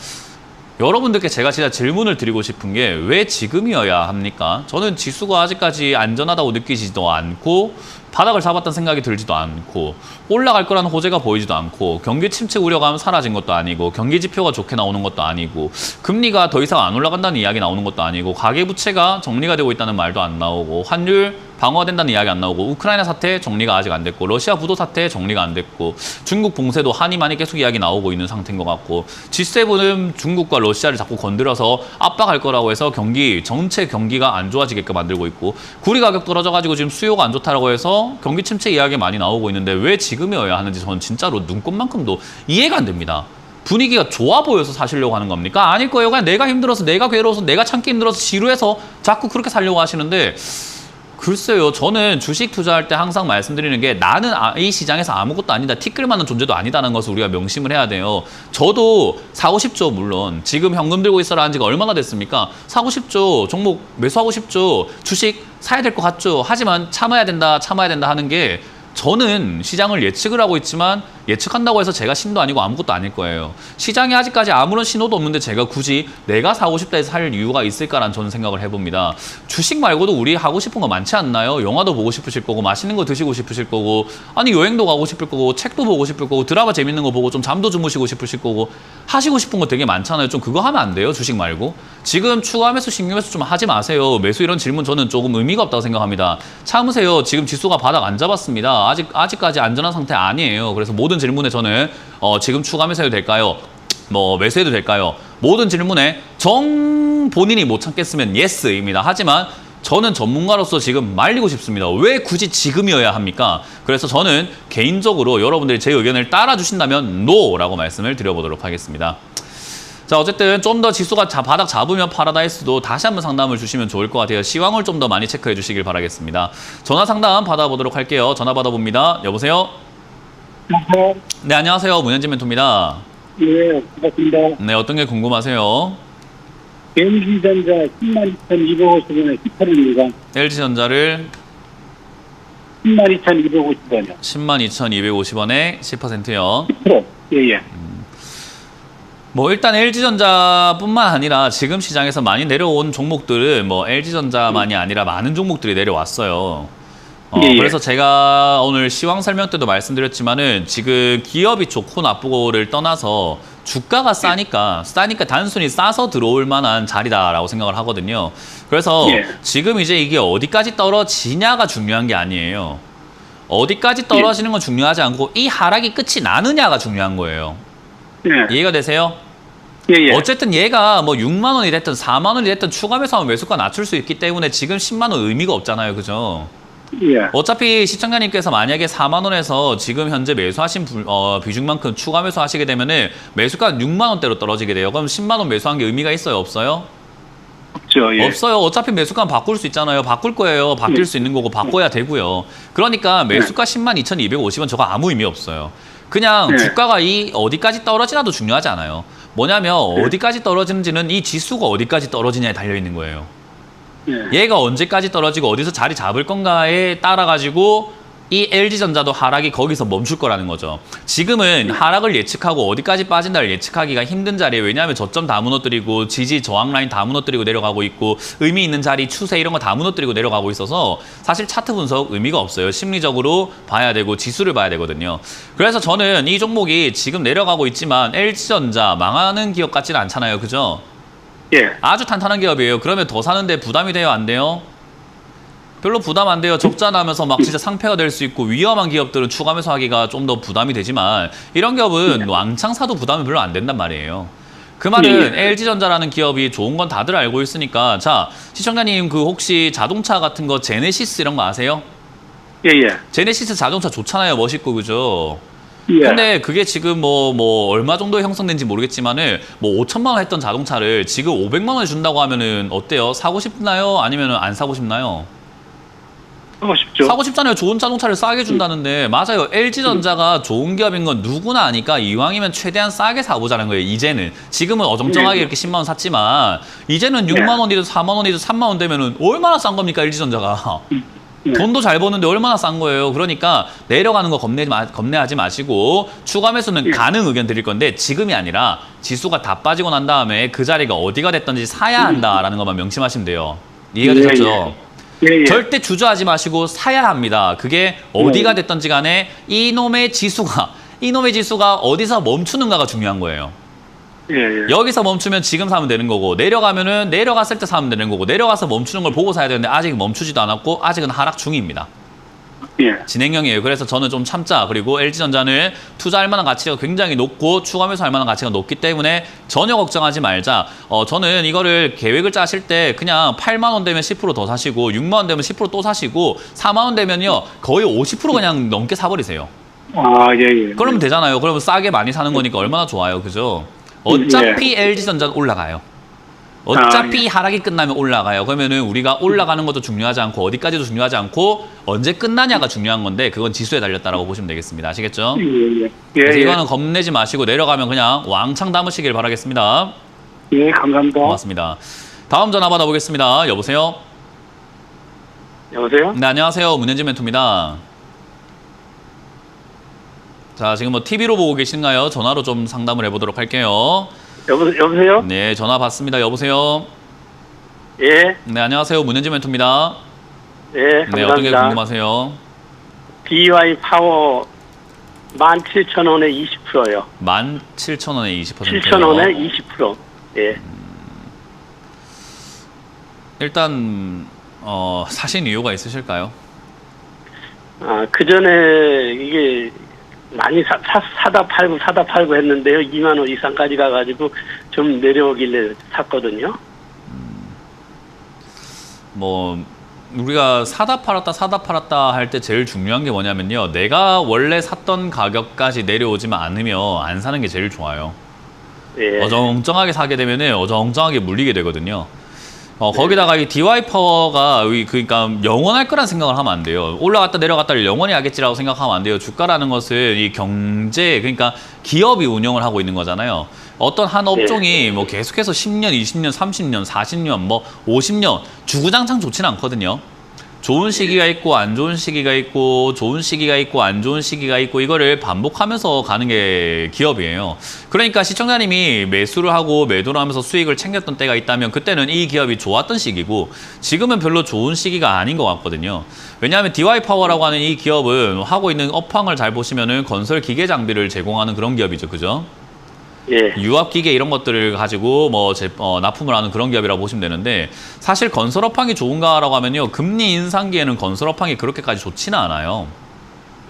여러분들께 제가 진짜 질문을 드리고 싶은 게 왜 지금이어야 합니까? 저는 지수가 아직까지 안전하다고 느끼지도 않고 바닥을 잡았다는 생각이 들지도 않고 올라갈 거라는 호재가 보이지도 않고 경기 침체 우려감 사라진 것도 아니고 경기 지표가 좋게 나오는 것도 아니고 금리가 더 이상 안 올라간다는 이야기 나오는 것도 아니고 가계부채가 정리가 되고 있다는 말도 안 나오고 환율 방어된다는 이야기 안 나오고 우크라이나 사태 정리가 아직 안 됐고 러시아 부도 사태 정리가 안 됐고 중국 봉쇄도 한이 많이 계속 이야기 나오고 있는 상태인 것 같고 G7은 중국과 러시아를 자꾸 건드려서 압박할 거라고 해서 전체 경기가 안 좋아지게끔 만들고 있고 구리 가격 떨어져가지고 지금 수요가 안 좋다라고 해서 경기 침체 이야기 많이 나오고 있는데 왜 지금이어야 하는지 저는 진짜로 눈꼽만큼도 이해가 안 됩니다. 분위기가 좋아 보여서 사시려고 하는 겁니까? 아닐 거예요. 그냥 내가 힘들어서 내가 괴로워서 내가 참기 힘들어서 지루해서 자꾸 그렇게 살려고 하시는데 글쎄요. 저는 주식 투자할 때 항상 말씀드리는 게 나는 이 시장에서 아무것도 아니다. 티끌만한 존재도 아니다는 것을 우리가 명심을 해야 돼요. 저도 사고 싶죠. 물론. 지금 현금 들고 있어라 한 지가 얼마나 됐습니까? 사고 싶죠. 종목 매수하고 싶죠. 주식 사야 될 것 같죠. 하지만 참아야 된다 하는 게 저는 시장을 예측을 하고 있지만 예측한다고 해서 제가 신도 아니고 아무것도 아닐 거예요. 시장에 아직까지 아무런 신호도 없는데 제가 굳이 내가 사고 싶다 해서 살 이유가 있을까라는 저는 생각을 해봅니다. 주식 말고도 우리 하고 싶은 거 많지 않나요? 영화도 보고 싶으실 거고 맛있는 거 드시고 싶으실 거고 아니 여행도 가고 싶을 거고 책도 보고 싶을 거고 드라마 재밌는 거 보고 좀 잠도 주무시고 싶으실 거고 하시고 싶은 거 되게 많잖아요. 좀 그거 하면 안 돼요? 주식 말고. 지금 추가 매수, 신규 매수 좀 하지 마세요. 매수 이런 질문 저는 조금 의미가 없다고 생각합니다. 참으세요. 지금 지수가 바닥 안 잡았습니다. 아직까지 안전한 상태 아니에요. 그래서 모든 질문에 저는 지금 추가 매수해도 될까요? 뭐 매수해도 될까요? 모든 질문에 본인이 못 참겠으면 예스입니다. 하지만 저는 전문가로서 지금 말리고 싶습니다. 왜 굳이 지금이어야 합니까? 그래서 저는 개인적으로 여러분들이 제 의견을 따라주신다면 NO라고 말씀을 드려보도록 하겠습니다. 자, 어쨌든 좀 더 지수가 바닥 잡으면 파라다이스도 다시 한번 상담을 주시면 좋을 것 같아요. 시황을 좀 더 많이 체크해 주시길 바라겠습니다. 전화 상담 받아보도록 할게요. 전화 받아봅니다. 여보세요? 네, 안녕하세요. 문현진 멘토입니다. 예, 반갑습니다. 네, 어떤 게 궁금하세요? LG전자 102,250원에 10%입니다. LG전자를 102,250원이요. 102,250원에 10%요. 10%. 예, 예. 뭐 일단 LG전자뿐만 아니라 지금 시장에서 많이 내려온 종목들은 뭐 LG전자만이 아니라 많은 종목들이 내려왔어요. 예. 그래서 제가 오늘 시황 설명 때도 말씀드렸지만은 지금 기업이 좋고 나쁘고를 떠나서 주가가 싸니까 단순히 싸서 들어올 만한 자리다라고 생각을 하거든요. 그래서 예. 지금 이제 이게 어디까지 떨어지냐가 중요한 게 아니에요. 어디까지 떨어지는 건 중요하지 않고 이 하락이 끝이 나느냐가 중요한 거예요. 예. 이해가 되세요? 예, 예. 어쨌든 얘가 뭐 6만 원이 됐든 4만 원이 됐든 추가 매수하면 매수가 낮출 수 있기 때문에 지금 10만 원 의미가 없잖아요. 그죠? 예. 어차피 시청자님께서 만약에 4만 원에서 지금 현재 매수하신 비중만큼 추가 매수하시게 되면은 매수가 6만 원대로 떨어지게 돼요. 그럼 10만 원 매수한 게 의미가 있어요? 없어요? 없죠. 예. 없어요. 어차피 매수가 바꿀 수 있잖아요. 바꿀 거예요. 바뀔 수 있는 거고 바꿔야 되고요. 그러니까 매수가 102,250원 저거 아무 의미 없어요. 그냥 네. 주가가 이 어디까지 떨어지나도 중요하지 않아요. 뭐냐면 어디까지 떨어지는지는 이 지수가 어디까지 떨어지냐에 달려 있는 거예요. 예. 얘가 언제까지 떨어지고 어디서 자리 잡을 건가에 따라 가지고 이 LG전자도 하락이 거기서 멈출 거라는 거죠. 지금은 하락을 예측하고 어디까지 빠진다를 예측하기가 힘든 자리에, 왜냐하면 저점 다 무너뜨리고 지지 저항 라인 다 무너뜨리고 내려가고 있고 의미 있는 자리 추세 이런 거 다 무너뜨리고 내려가고 있어서 사실 차트 분석 의미가 없어요. 심리적으로 봐야 되고 지수를 봐야 되거든요. 그래서 저는 이 종목이 지금 내려가고 있지만 LG전자 망하는 기업 같지는 않잖아요. 그죠? 예. 아주 탄탄한 기업이에요. 그러면 더 사는데 부담이 돼요? 안 돼요? 별로 부담 안 돼요. 적자 나면서 막 진짜 상폐가 될 수 있고 위험한 기업들은 추가 매수하기가 좀 더 부담이 되지만 이런 기업은 왕창 사도 부담이 별로 안 된단 말이에요. 그 말은 LG전자라는 기업이 좋은 건 다들 알고 있으니까. 자, 시청자님 그 혹시 자동차 같은 거 제네시스 이런 거 아세요? 예, 예. 제네시스 자동차 좋잖아요. 멋있고 그죠? 예. 근데 그게 지금 뭐 얼마 정도 형성된지 모르겠지만은 뭐 5천만 원 했던 자동차를 지금 500만 원에 준다고 하면은 어때요? 사고 싶나요? 아니면은 안 사고 싶나요? 하고 싶죠. 사고 싶잖아요. 좋은 자동차를 싸게 준다는데. 맞아요. LG전자가 좋은 기업인 건 누구나 아니까 이왕이면 최대한 싸게 사보자는 거예요. 이제는. 지금은 어정쩡하게 이렇게 10만 원 샀지만 이제는 6만 원이든 4만 원이든 3만 원 되면은 얼마나 싼 겁니까, LG전자가. 돈도 잘 버는데 얼마나 싼 거예요. 그러니까 내려가는 거 겁내하지 마시고 추가 매수는 가능 의견 드릴 건데 지금이 아니라 지수가 다 빠지고 난 다음에 그 자리가 어디가 됐든지 사야 한다라는 것만 명심하시면 돼요. 이해가 되셨죠? 예, 예. 절대 주저하지 마시고 사야 합니다. 그게 어디가 됐든지 간에 이놈의 지수가 어디서 멈추는가가 중요한 거예요. 예, 예. 여기서 멈추면 지금 사면 되는 거고, 내려가면은 내려갔을 때 사면 되는 거고, 내려가서 멈추는 걸 보고 사야 되는데 아직 멈추지도 않았고 아직은 하락 중입니다. 예. 진행형이에요. 그래서 저는 좀 참자. 그리고 LG전자는 투자할 만한 가치가 굉장히 높고 추가 매수할 만한 가치가 높기 때문에 전혀 걱정하지 말자. 저는 이거를 계획을 짜실 때 그냥 8만 원 되면 10% 더 사시고 6만 원 되면 10% 또 사시고 4만 원 되면요 거의 50% 그냥 넘게 사버리세요. 아, 예, 예. 그러면 되잖아요. 그러면 싸게 많이 사는 거니까 얼마나 좋아요. 그죠? 어차피 LG전자는 올라가요. 어차피 하락이 끝나면 올라가요. 그러면은 우리가 올라가는 것도 중요하지 않고 어디까지도 중요하지 않고 언제 끝나냐가 중요한 건데 그건 지수에 달렸다라고 보시면 되겠습니다. 아시겠죠? 예, 예. 그래서 예, 이거는 겁내지 마시고 내려가면 그냥 왕창 담으시길 바라겠습니다. 예, 감사합니다. 고맙습니다. 다음 전화 받아보겠습니다. 여보세요? 여보세요? 네, 안녕하세요. 문현진 멘토입니다. 자, 지금 뭐 TV로 보고 계신가요? 전화로 좀 상담을 해보도록 할게요. 여보세요? 네, 전화 받습니다. 여보세요? 예, 네, 안녕하세요. 문현진 멘토입니다. 예, 네, 어떤 게 감사합니다. 궁금하세요? BY 파워 17,000원에 20%요. 17,000원에 20%요. 7,000원에 20%. 예. 일단 사신 이유가 있으실까요? 아, 그 전에 이게 많이 사다 팔고 했는데요. 2만 원 이상까지 가가지고 좀 내려오길래 샀거든요. 뭐 우리가 사다 팔았다 할 때 제일 중요한 게 뭐냐면요. 내가 원래 샀던 가격까지 내려오지만 않으면 안 사는 게 제일 좋아요. 예. 어정쩡하게 사게 되면은 어정쩡하게 물리게 되거든요. 거기다가 이 DY 파워가 그러니까 영원할 거란 생각을 하면 안 돼요. 올라갔다 내려갔다를 영원히 하겠지라고 생각하면 안 돼요. 주가라는 것은 이 경제, 그러니까 기업이 운영을 하고 있는 거잖아요. 어떤 한 업종이 뭐 계속해서 10년, 20년, 30년, 40년, 뭐 50년 주구장창 좋지는 않거든요. 좋은 시기가 있고 안 좋은 시기가 있고 좋은 시기가 있고 안 좋은 시기가 있고 이거를 반복하면서 가는 게 기업이에요. 그러니까 시청자님이 매수를 하고 매도를 하면서 수익을 챙겼던 때가 있다면 그때는 이 기업이 좋았던 시기고 지금은 별로 좋은 시기가 아닌 것 같거든요. 왜냐하면 DY 파워라고 하는 이 기업은 하고 있는 업황을 잘 보시면은 건설 기계 장비를 제공하는 그런 기업이죠. 그죠? 예. 유압기계 이런 것들을 가지고 뭐 납품을 하는 그런 기업이라고 보시면 되는데 사실 건설업황이 좋은가라고 하면요. 금리 인상기에는 건설업황이 그렇게까지 좋지는 않아요.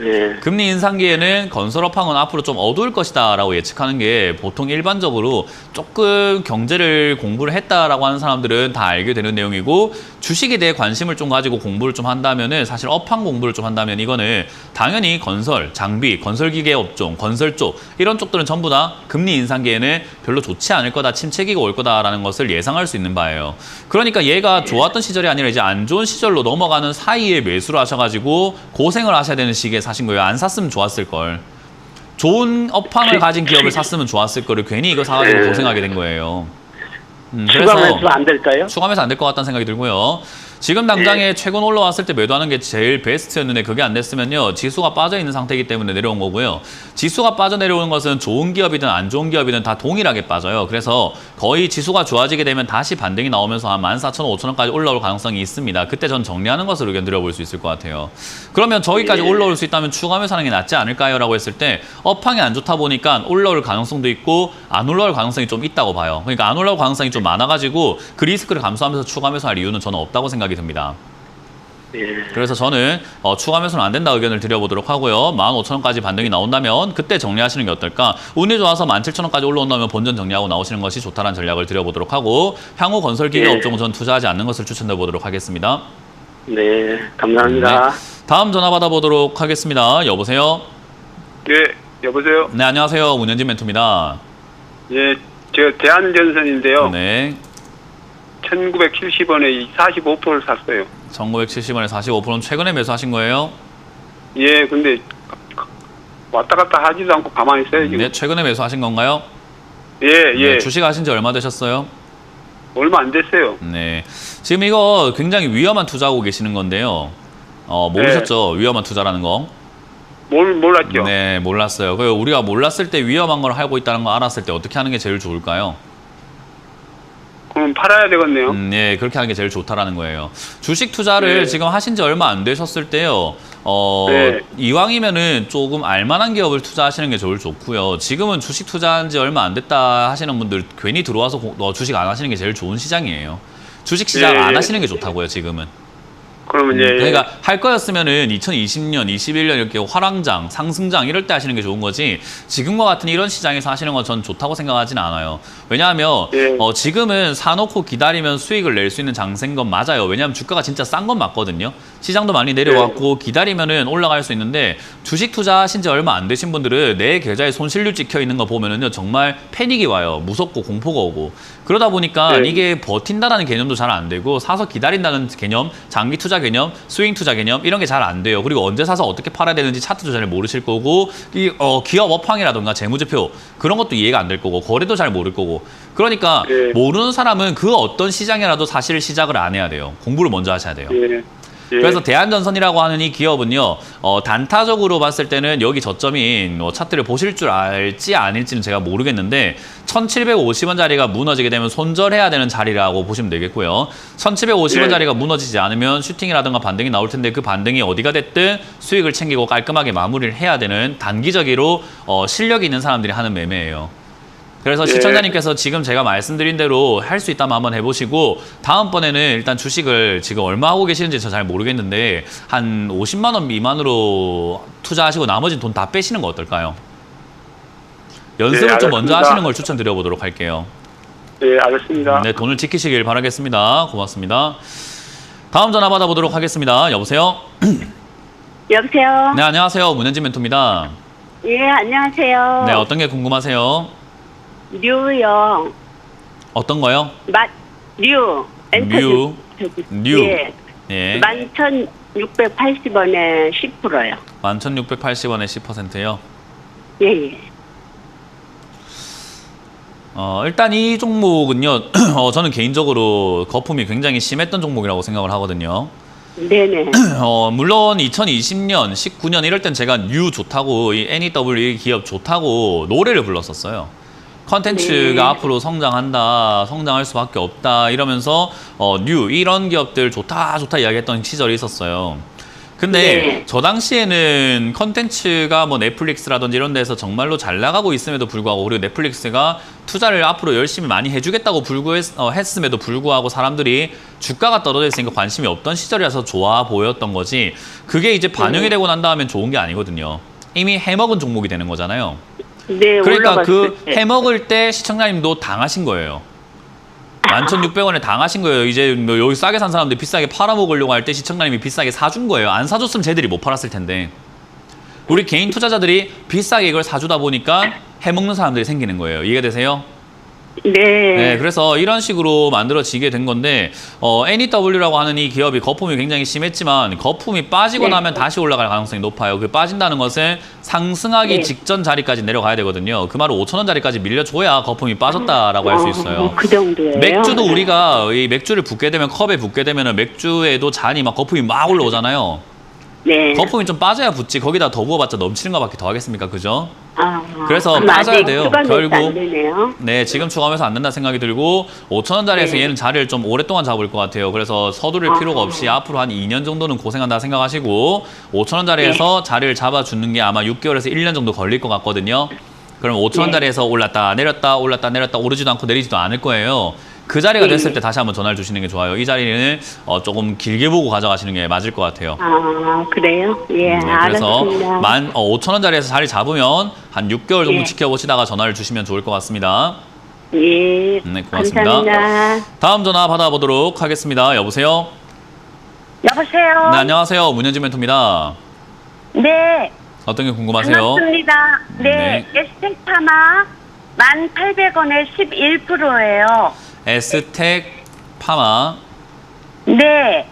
예. 금리 인상기에는 건설업황은 앞으로 좀 어두울 것이다라고 예측하는 게 보통 일반적으로 조금 경제를 공부를 했다라고 하는 사람들은 다 알게 되는 내용이고 주식에 대해 관심을 좀 가지고 공부를 좀 한다면은 사실 업황 공부를 좀 한다면 이거는 당연히 건설, 장비, 건설기계 업종, 건설 쪽 이런 쪽들은 전부 다 금리 인상기에는 별로 좋지 않을 거다, 침체기가 올 거다라는 것을 예상할 수 있는 바예요. 그러니까 얘가 좋았던 시절이 아니라 이제 안 좋은 시절로 넘어가는 사이에 매수를 하셔가지고 고생을 하셔야 되는 시기에 사신 거예요. 안 샀으면 좋았을 걸. 좋은 업황을 가진 기업을 샀으면 좋았을 거를 괜히 이거 사가지고 고생하게 된 거예요. 추가 매수 안 될까요? 추가매수 안 될 것 같다는 생각이 들고요. 지금 당장에 최근 올라왔을 때 매도하는 게 제일 베스트였는데 그게 안 됐으면요. 지수가 빠져있는 상태이기 때문에 내려온 거고요. 지수가 빠져 내려오는 것은 좋은 기업이든 안 좋은 기업이든 다 동일하게 빠져요. 그래서 거의 지수가 좋아지게 되면 다시 반등이 나오면서 한 14,000원, 5,000원까지 올라올 가능성이 있습니다. 그때 전 정리하는 것을 의견 드려볼 수 있을 것 같아요. 그러면 저기까지 올라올 수 있다면 추가매수 하는 게 낫지 않을까요? 라고 했을 때 업황이 안 좋다 보니까 올라올 가능성도 있고 안 올라올 가능성이 좀 있다고 봐요. 그러니까 안 올라올 가능성이 좀 많아가지고 그 리스크를 감수하면서 추가매수할 이유는 저는 없다고 생각이 듭니다. 예. 그래서 저는 추가 매수는 안 된다 의견을 드려보도록 하고요. 15,000원까지 반등이 나온다면 그때 정리하시는 게 어떨까? 운이 좋아서 17,000원까지 올라온다면 본전 정리하고 나오시는 것이 좋다는 전략을 드려보도록 하고 향후 건설기계 업종은 전 투자하지 않는 것을 추천해보도록 하겠습니다. 네, 감사합니다. 네. 다음 전화 받아보도록 하겠습니다. 여보세요? 예, 여보세요? 네, 안녕하세요. 문현진 멘토입니다. 예, 저 대한전선인데요. 네. 1970원에 45%를 샀어요. 1970원에 45%는 최근에 매수하신 거예요? 예, 근데 왔다 갔다 하지도 않고 가만히 있어요, 지금. 네, 최근에 매수하신 건가요? 예, 예. 네, 주식 하신 지 얼마 되셨어요? 얼마 안 됐어요. 네. 지금 이거 굉장히 위험한 투자하고 계시는 건데요. 모르셨죠? 위험한 투자라는 거. 몰랐죠. 네, 몰랐어요. 그 우리가 몰랐을 때 위험한 걸 하고 있다는 거 알았을 때 어떻게 하는 게 제일 좋을까요? 그럼 팔아야 되겠네요. 네, 그렇게 하는 게 제일 좋다라는 거예요. 주식 투자를 네. 지금 하신 지 얼마 안 되셨을 때요. 네. 이왕이면은 조금 알만한 기업을 투자하시는 게 제일 좋고요. 지금은 주식 투자한 지 얼마 안 됐다 하시는 분들 괜히 들어와서 주식 안 하시는 게 제일 좋은 시장이에요. 주식 시장 네. 안 하시는 게 좋다고요, 지금은. 그러면 이제 그러니까 할 거였으면은 2020년, 21년 이렇게 화랑장, 상승장 이럴 때 하시는 게 좋은 거지 지금과 같은 이런 시장에서 하시는 건 전 좋다고 생각하지는 않아요. 왜냐하면 예. 지금은 사놓고 기다리면 수익을 낼 수 있는 장세인 건 맞아요. 왜냐하면 주가가 진짜 싼 건 맞거든요. 시장도 많이 내려왔고 기다리면은 올라갈 수 있는데 주식 투자하신 지 얼마 안 되신 분들은 내 계좌에 손실률 찍혀 있는 거 보면은요 정말 패닉이 와요. 무섭고 공포가 오고 그러다 보니까 네. 이게 버틴다라는 개념도 잘 안 되고 사서 기다린다는 개념, 장기 투자 개념, 스윙 투자 개념 이런 게 잘 안 돼요. 그리고 언제 사서 어떻게 팔아야 되는지 차트도 잘 모르실 거고 이 기업 업황이라든가 재무제표 그런 것도 이해가 안 될 거고 거래도 잘 모를 거고 그러니까 예. 모르는 사람은 그 어떤 시장이라도 사실 시작을 안 해야 돼요. 공부를 먼저 하셔야 돼요. 예. 예. 그래서 대한전선이라고 하는 이 기업은요, 단타적으로 봤을 때는 여기 저점인 차트를 보실 줄 알지 아닐지는 제가 모르겠는데 1750원짜리가 무너지게 되면 손절해야 되는 자리라고 보시면 되겠고요. 1750원짜리가 무너지지 않으면 슈팅이라든가 반등이 나올 텐데 그 반등이 어디가 됐든 수익을 챙기고 깔끔하게 마무리를 해야 되는 단기적으로 실력이 있는 사람들이 하는 매매예요. 그래서 예. 시청자님께서 지금 제가 말씀드린 대로 할 수 있다면 한번 해보시고 다음번에는 일단 주식을 지금 얼마 하고 계시는지 저 잘 모르겠는데 한 50만 원 미만으로 투자하시고 나머지 돈 다 빼시는 거 어떨까요? 연습을 예, 좀 먼저 알겠습니다. 하시는 걸 추천드려보도록 할게요. 예, 알겠습니다. 네, 돈을 지키시길 바라겠습니다. 고맙습니다. 다음 전화 받아보도록 하겠습니다. 여보세요? 여보세요? 네, 안녕하세요. 문현진 멘토입니다. 예, 안녕하세요. 네, 어떤 게 궁금하세요? 류요. 어떤 거요? 류. 류. 류. 예. 예. 11,680원에 10%요. 11,680원에 10%요. 예, 예. 일단 이 종목은요, 저는 개인적으로 거품이 굉장히 심했던 종목이라고 생각을 하거든요. 네네. 물론 2020년, 19년 이럴 땐 제가 뉴 좋다고, 이 NEW 이 기업 좋다고 노래를 불렀었어요. 컨텐츠가 네. 앞으로 성장한다, 성장할 수밖에 없다 이러면서 뉴 이런 기업들 좋다 이야기했던 시절이 있었어요. 근데 네. 저 당시에는 컨텐츠가 뭐 넷플릭스라든지 이런 데서 정말로 잘 나가고 있음에도 불구하고, 그리고 넷플릭스가 투자를 앞으로 열심히 많이 해주겠다고 했음에도 불구하고 사람들이 주가가 떨어져 있으니까 관심이 없던 시절이라서 좋아 보였던 거지, 그게 이제 반영이 되고 난 다음엔 좋은 게 아니거든요. 이미 해먹은 종목이 되는 거잖아요. 네, 그러니까 그 올라갔을 때. 해먹을 때 시청자님도 당하신 거예요. 11,600원에 당하신 거예요. 이제 뭐 여기 싸게 산 사람들 비싸게 팔아먹으려고 할 때 시청자님이 비싸게 사준 거예요. 안 사줬으면 쟤들이 못 팔았을 텐데. 우리 개인 투자자들이 비싸게 이걸 사주다 보니까 해먹는 사람들이 생기는 거예요. 이해가 되세요? 네. 네, 그래서 이런 식으로 만들어지게 된 건데, NEW라고 하는 이 기업이 거품이 굉장히 심했지만 거품이 빠지고 네. 나면 다시 올라갈 가능성이 높아요. 그 빠진다는 것은 상승하기 네. 직전 자리까지 내려가야 되거든요. 그 말은 5,000원짜리까지 밀려줘야 거품이 빠졌다라고 할 수 있어요. 그 정도예요. 맥주도 네. 우리가 이 맥주를 붓게 되면, 컵에 붓게 되면 맥주에도 잔이 막 거품이 막 올라오잖아요. 네. 거품이 좀 빠져야 붓지, 거기다 더 부어봤자 넘치는 것밖에 더 하겠습니까? 그죠? 그래서 그럼 빠져야 아직 돼요. 추가매수 결국. 안 되네요. 네, 지금 추가하면서 안 된다 생각이 들고, 5,000원짜리에서 네. 얘는 자리를 좀 오랫동안 잡을 것 같아요. 그래서 서두를 필요가 없이 앞으로 한 2년 정도는 고생한다 생각하시고, 5,000원짜리에서 자리를 잡아주는 게 아마 6개월에서 1년 정도 걸릴 것 같거든요. 그럼 5,000원짜리에서 올랐다 내렸다 올랐다 내렸다 오르지도 않고 내리지도 않을 거예요. 그 자리가 됐을 때 다시 한번 전화를 주시는 게 좋아요. 이 자리는 조금 길게 보고 가져가시는 게 맞을 것 같아요. 그래요? 예, 네, 그래서 알았습니다. 5,000원짜리에서 자리 잡으면 한 6개월 정도 예. 지켜보시다가 전화를 주시면 좋을 것 같습니다. 예. 네, 고맙습니다. 감사합니다. 다음 전화 받아보도록 하겠습니다. 여보세요? 여보세요? 네, 안녕하세요. 문현진 멘토입니다. 네. 어떤 게 궁금하세요? 반갑습니다. 네. 에스텍파마 1,800원에 11%예요. 에스텍 파마 네.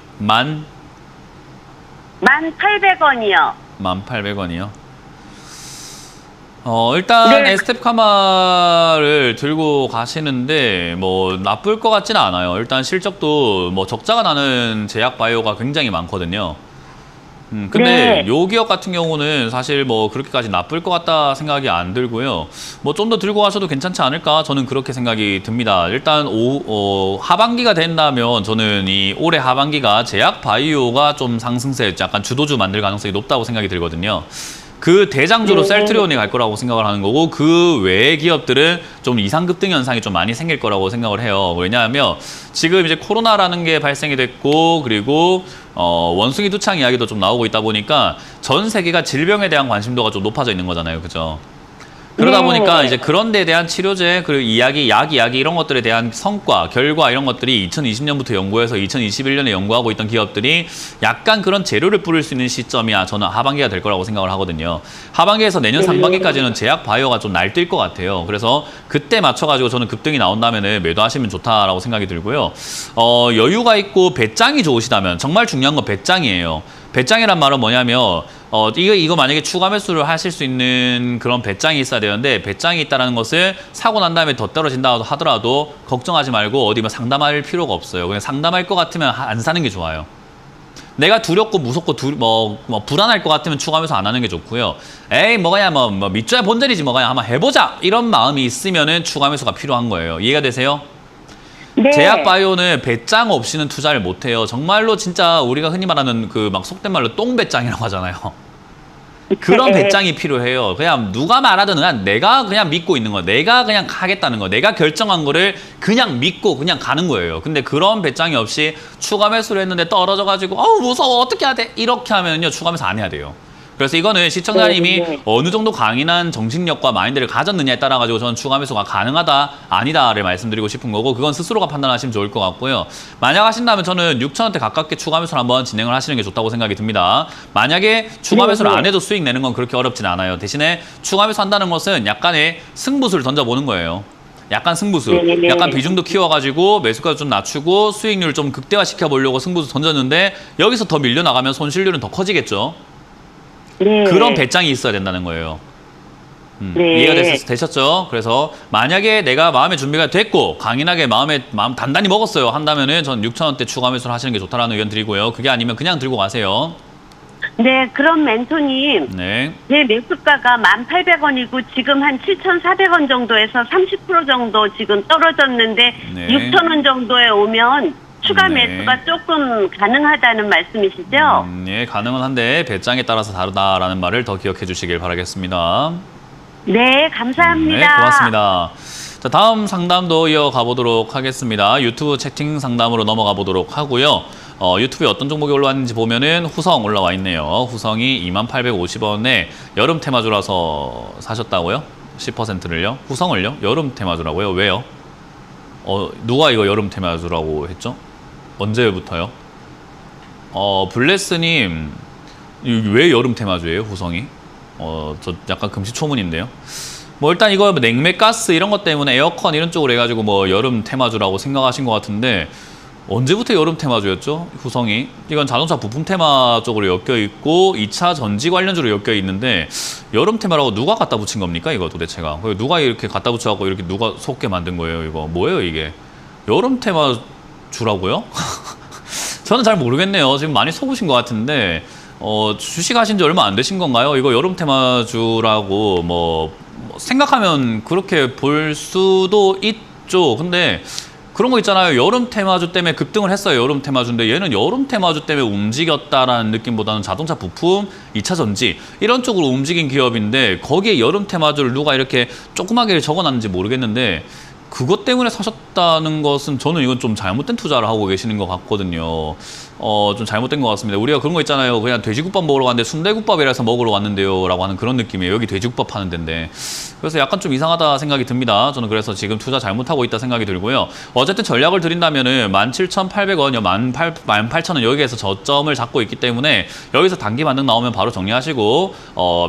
1,800원이요. 1,800원이요. 일단 네. 에스텍 파마를 들고 가시는데 뭐 나쁠 것 같지는 않아요. 일단 실적도 뭐 적자가 나는 제약 바이오가 굉장히 많거든요. 근데 네. 요 기업 같은 경우는 사실 뭐 그렇게까지 나쁠 것 같다 생각이 안 들고요. 뭐 좀 더 들고 가셔도 괜찮지 않을까? 저는 그렇게 생각이 듭니다. 일단 하반기가 된다면 저는 이 올해 하반기가 제약 바이오가 좀 상승세, 약간 주도주 만들 가능성이 높다고 생각이 들거든요. 그 대장주로 네. 셀트리온이 갈 거라고 생각을 하는 거고, 그 외의 기업들은 좀 이상급등 현상이 좀 많이 생길 거라고 생각을 해요. 왜냐하면 지금 이제 코로나라는 게 발생이 됐고, 그리고 원숭이 두창 이야기도 좀 나오고 있다 보니까 전 세계가 질병에 대한 관심도가 좀 높아져 있는 거잖아요. 그죠? 그러다 네. 보니까 이제 그런 데에 대한 치료제, 그리고 약 이야기 이런 것들에 대한 성과, 결과 이런 것들이 2020년부터 연구해서 2021년에 연구하고 있던 기업들이 약간 그런 재료를 뿌릴 수 있는 시점이야 저는 하반기가 될 거라고 생각을 하거든요. 하반기에서 내년 상반기까지는 제약 바이오가 좀 날뛸 것 같아요. 그래서 그때 맞춰가지고 저는 급등이 나온다면 매도하시면 좋다라고 생각이 들고요. 여유가 있고 배짱이 좋으시다면, 정말 중요한 건 배짱이에요. 배짱이란 말은 뭐냐면 이거 만약에 추가 매수를 하실 수 있는 그런 배짱이 있어야 되는데, 배짱이 있다는 것을 사고 난 다음에 더 떨어진다 하더라도 걱정하지 말고 어디 상담할 필요가 없어요. 그냥 상담할 것 같으면 안 사는 게 좋아요. 내가 두렵고 무섭고 불안할 것 같으면 추가 매수 안 하는 게 좋고요. 에이 뭐가야 뭐 밑줘야 본전이지 뭐가야 한번 해보자 이런 마음이 있으면은 추가 매수가 필요한 거예요. 이해가 되세요? 네. 제약 바이오는 배짱 없이는 투자를 못 해요. 정말로 진짜 우리가 흔히 말하는 그 속된 말로 똥배짱이라고 하잖아요. 그런 네. 배짱이 필요해요. 그냥 누가 말하든 그냥 내가 그냥 믿고 있는 거, 내가 그냥 하겠다는 거, 내가 결정한 거를 그냥 믿고 그냥 가는 거예요. 근데 그런 배짱이 없이 추가 매수를 했는데 떨어져가지고 무서워 어떻게 해야 돼? 이렇게 하면요 추가 매수 안 해야 돼요. 그래서 이거는 시청자님이 네, 네. 어느 정도 강인한 정신력과 마인드를 가졌느냐에 따라 가지고 저는 추가 매수가 가능하다 아니다를 말씀드리고 싶은 거고 그건 스스로가 판단하시면 좋을 것 같고요. 만약 하신다면 저는 6,000원대 가깝게 추가 매수를 한번 진행을 하시는 게 좋다고 생각이 듭니다. 만약에 추가 매수를 안 해도 수익 내는 건 그렇게 어렵진 않아요. 대신에 추가 매수 한다는 것은 약간의 승부수를 던져보는 거예요. 약간 승부수, 네네네. 약간 비중도 키워가지고 매수가 좀 낮추고 수익률 좀 극대화시켜 보려고 승부수 던졌는데 여기서 더 밀려나가면 손실률은 더 커지겠죠. 네. 그런 배짱이 있어야 된다는 거예요. 네. 이해가 되셨죠? 그래서 만약에 내가 마음의 준비가 됐고 강인하게 마음 단단히 먹었어요 한다면은 전 6,000원대 추가 매수를 하시는 게 좋다라는 의견 드리고요. 그게 아니면 그냥 들고 가세요. 네, 그럼 멘토님, 네. 제 매수가가 1,800원이고 지금 한 7,400원 정도에서 30% 정도 지금 떨어졌는데 네. 6,000원 정도에 오면 추가 네. 매수가 조금 가능하다는 말씀이시죠? 예, 가능은 한데 배짱에 따라서 다르다라는 말을 더 기억해 주시길 바라겠습니다. 네, 감사합니다. 네, 고맙습니다. 자, 다음 상담도 이어가 보도록 하겠습니다. 유튜브 채팅 상담으로 넘어가 보도록 하고요. 유튜브에 어떤 종목이 올라왔는지 보면은 후성 올라와 있네요. 후성이 2850원에 여름 테마주라서 사셨다고요? 10%를요? 후성을요? 여름 테마주라고요? 왜요? 누가 이거 여름 테마주라고 했죠? 언제부터요? 블레스님, 왜 여름 테마주예요, 후성이? 저 약간 금시초문인데요. 뭐 일단 이거 냉매 가스 이런 것 때문에 에어컨 이런 쪽으로 해가지고 뭐 여름 테마주라고 생각하신 것 같은데 언제부터 여름 테마주였죠? 후성이. 이건 자동차 부품 테마 쪽으로 엮여 있고 2차 전지 관련주로 엮여 있는데 여름 테마라고 누가 갖다 붙인 겁니까? 이거 도대체가. 누가 이렇게 갖다 붙여갖고 이렇게 누가 속게 만든 거예요? 이거 뭐예요 이게? 여름 테마주라고요? 저는 잘 모르겠네요. 지금 많이 속으신 것 같은데 주식하신 지 얼마 안 되신 건가요? 이거 여름 테마주라고 뭐 생각하면 그렇게 볼 수도 있죠. 근데 그런 거 있잖아요. 여름 테마주 때문에 급등을 했어요. 여름 테마주인데 얘는 여름 테마주 때문에 움직였다라는 느낌보다는 자동차 부품, 2차 전지 이런 쪽으로 움직인 기업인데 거기에 여름 테마주를 누가 이렇게 조그맣게 적어놨는지 모르겠는데 그것 때문에 사셨다는 것은 저는 이건 좀 잘못된 투자를 하고 계시는 것 같거든요. 좀 잘못된 것 같습니다. 우리가 그런 거 있잖아요. 그냥 돼지국밥 먹으러 갔는데 순대국밥이라서 먹으러 왔는데요 라고 하는 그런 느낌이에요. 여기 돼지국밥 파는 데인데. 그래서 약간 좀 이상하다 생각이 듭니다. 저는 그래서 지금 투자 잘못하고 있다 생각이 들고요. 어쨌든 전략을 드린다면은 17,800원, 18,000원 여기에서 저점을 잡고 있기 때문에 여기서 단기 반등 나오면 바로 정리하시고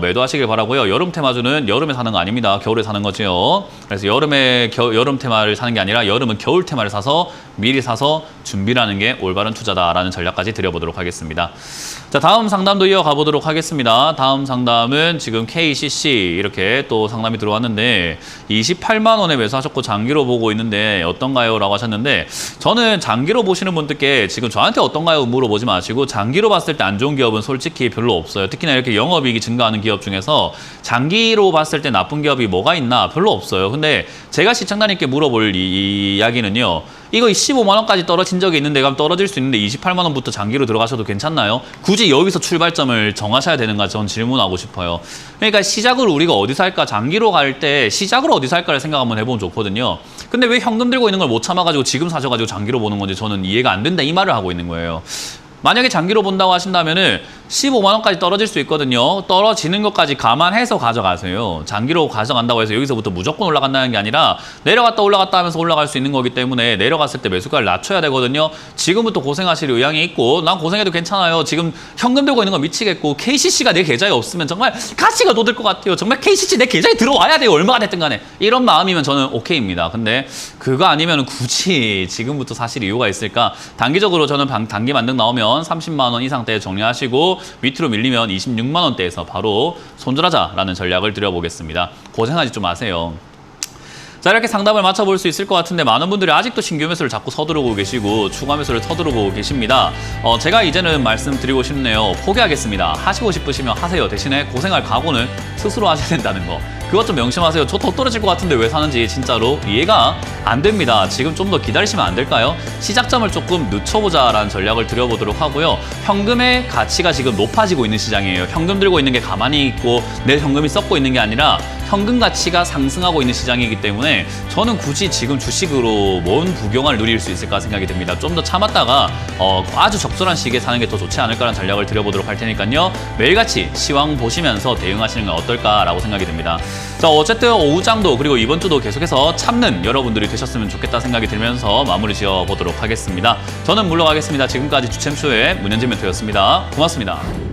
매도하시길 바라고요. 여름 테마주는 여름에 사는 거 아닙니다. 겨울에 사는 거죠. 그래서 여름 테마를 사는 게 아니라 여름은 겨울 테마를 사서 미리 사서 준비를 하는 게 올바른 투자다라는 전략까지 드려보도록 하겠습니다. 자, 다음 상담도 이어가 보도록 하겠습니다. 다음 상담은 지금 KCC 이렇게 또 상담이 들어왔는데 28만 원에 매수하셨고 장기로 보고 있는데 어떤가요? 라고 하셨는데 저는 장기로 보시는 분들께 지금 저한테 어떤가요? 물어보지 마시고 장기로 봤을 때 안 좋은 기업은 솔직히 별로 없어요. 특히나 이렇게 영업이익이 증가하는 기업 중에서 장기로 봤을 때 나쁜 기업이 뭐가 있나? 별로 없어요. 근데 제가 시청자님께 물어볼 이 이야기는요. 이거 15만 원까지 떨어진 적이 있는데 그럼 떨어질 수 있는데 28만 원부터 장기로 들어가셔도 괜찮나요? 굳이 여기서 출발점을 정하셔야 되는가 전 질문하고 싶어요. 그러니까 시작을 우리가 어디서 할까? 장기로 갈 때 시작을 어디서 할까를 생각 한번 해보면 좋거든요. 근데 왜 현금 들고 있는 걸 못 참아가지고 지금 사셔가지고 장기로 보는 건지 저는 이해가 안 된다 이 말을 하고 있는 거예요. 만약에 장기로 본다고 하신다면은 15만 원까지 떨어질 수 있거든요. 떨어지는 것까지 감안해서 가져가세요. 장기로 가져간다고 해서 여기서부터 무조건 올라간다는 게 아니라 내려갔다 올라갔다 하면서 올라갈 수 있는 거기 때문에 내려갔을 때 매수가를 낮춰야 되거든요. 지금부터 고생하실 의향이 있고 난 고생해도 괜찮아요. 지금 현금 들고 있는 거 미치겠고 KCC가 내 계좌에 없으면 정말 가치가 돋을 것 같아요. 정말 KCC 내 계좌에 들어와야 돼요. 얼마가 됐든 간에. 이런 마음이면 저는 오케이입니다. 근데 그거 아니면 굳이 지금부터 사실 이유가 있을까? 단기적으로 저는 단기 만등 나오면 30만 원 이상대에 정리하시고 밑으로 밀리면 26만 원대에서 바로 손절하자라는 전략을 드려보겠습니다. 고생하지 좀 마세요. 자, 이렇게 상담을 맞춰볼 수 있을 것 같은데 많은 분들이 아직도 신규 매수를 자꾸 서두르고 계시고 추가 매수를 서두르고 계십니다. 제가 이제는 말씀드리고 싶네요. 포기하겠습니다. 하시고 싶으시면 하세요. 대신에 고생할 각오는 스스로 하셔야 된다는 거. 그것 좀 명심하세요. 저 더 떨어질 것 같은데 왜 사는지 진짜로 이해가 안 됩니다. 지금 좀 더 기다리시면 안 될까요? 시작점을 조금 늦춰보자라는 전략을 드려보도록 하고요. 현금의 가치가 지금 높아지고 있는 시장이에요. 현금 들고 있는 게 가만히 있고 내 현금이 썩고 있는 게 아니라 현금 가치가 상승하고 있는 시장이기 때문에 저는 굳이 지금 주식으로 뭔 부경화를 누릴 수 있을까 생각이 듭니다. 좀 더 참았다가 아주 적절한 시기에 사는 게 더 좋지 않을까라는 전략을 드려보도록 할 테니까요. 매일같이 시황 보시면서 대응하시는 건 어떨까라고 생각이 듭니다. 자, 어쨌든 오후장도 그리고 이번 주도 계속해서 참는 여러분들이 되셨으면 좋겠다 생각이 들면서 마무리 지어보도록 하겠습니다. 저는 물러가겠습니다. 지금까지 주챔쇼의 문현진 멘토였습니다. 고맙습니다.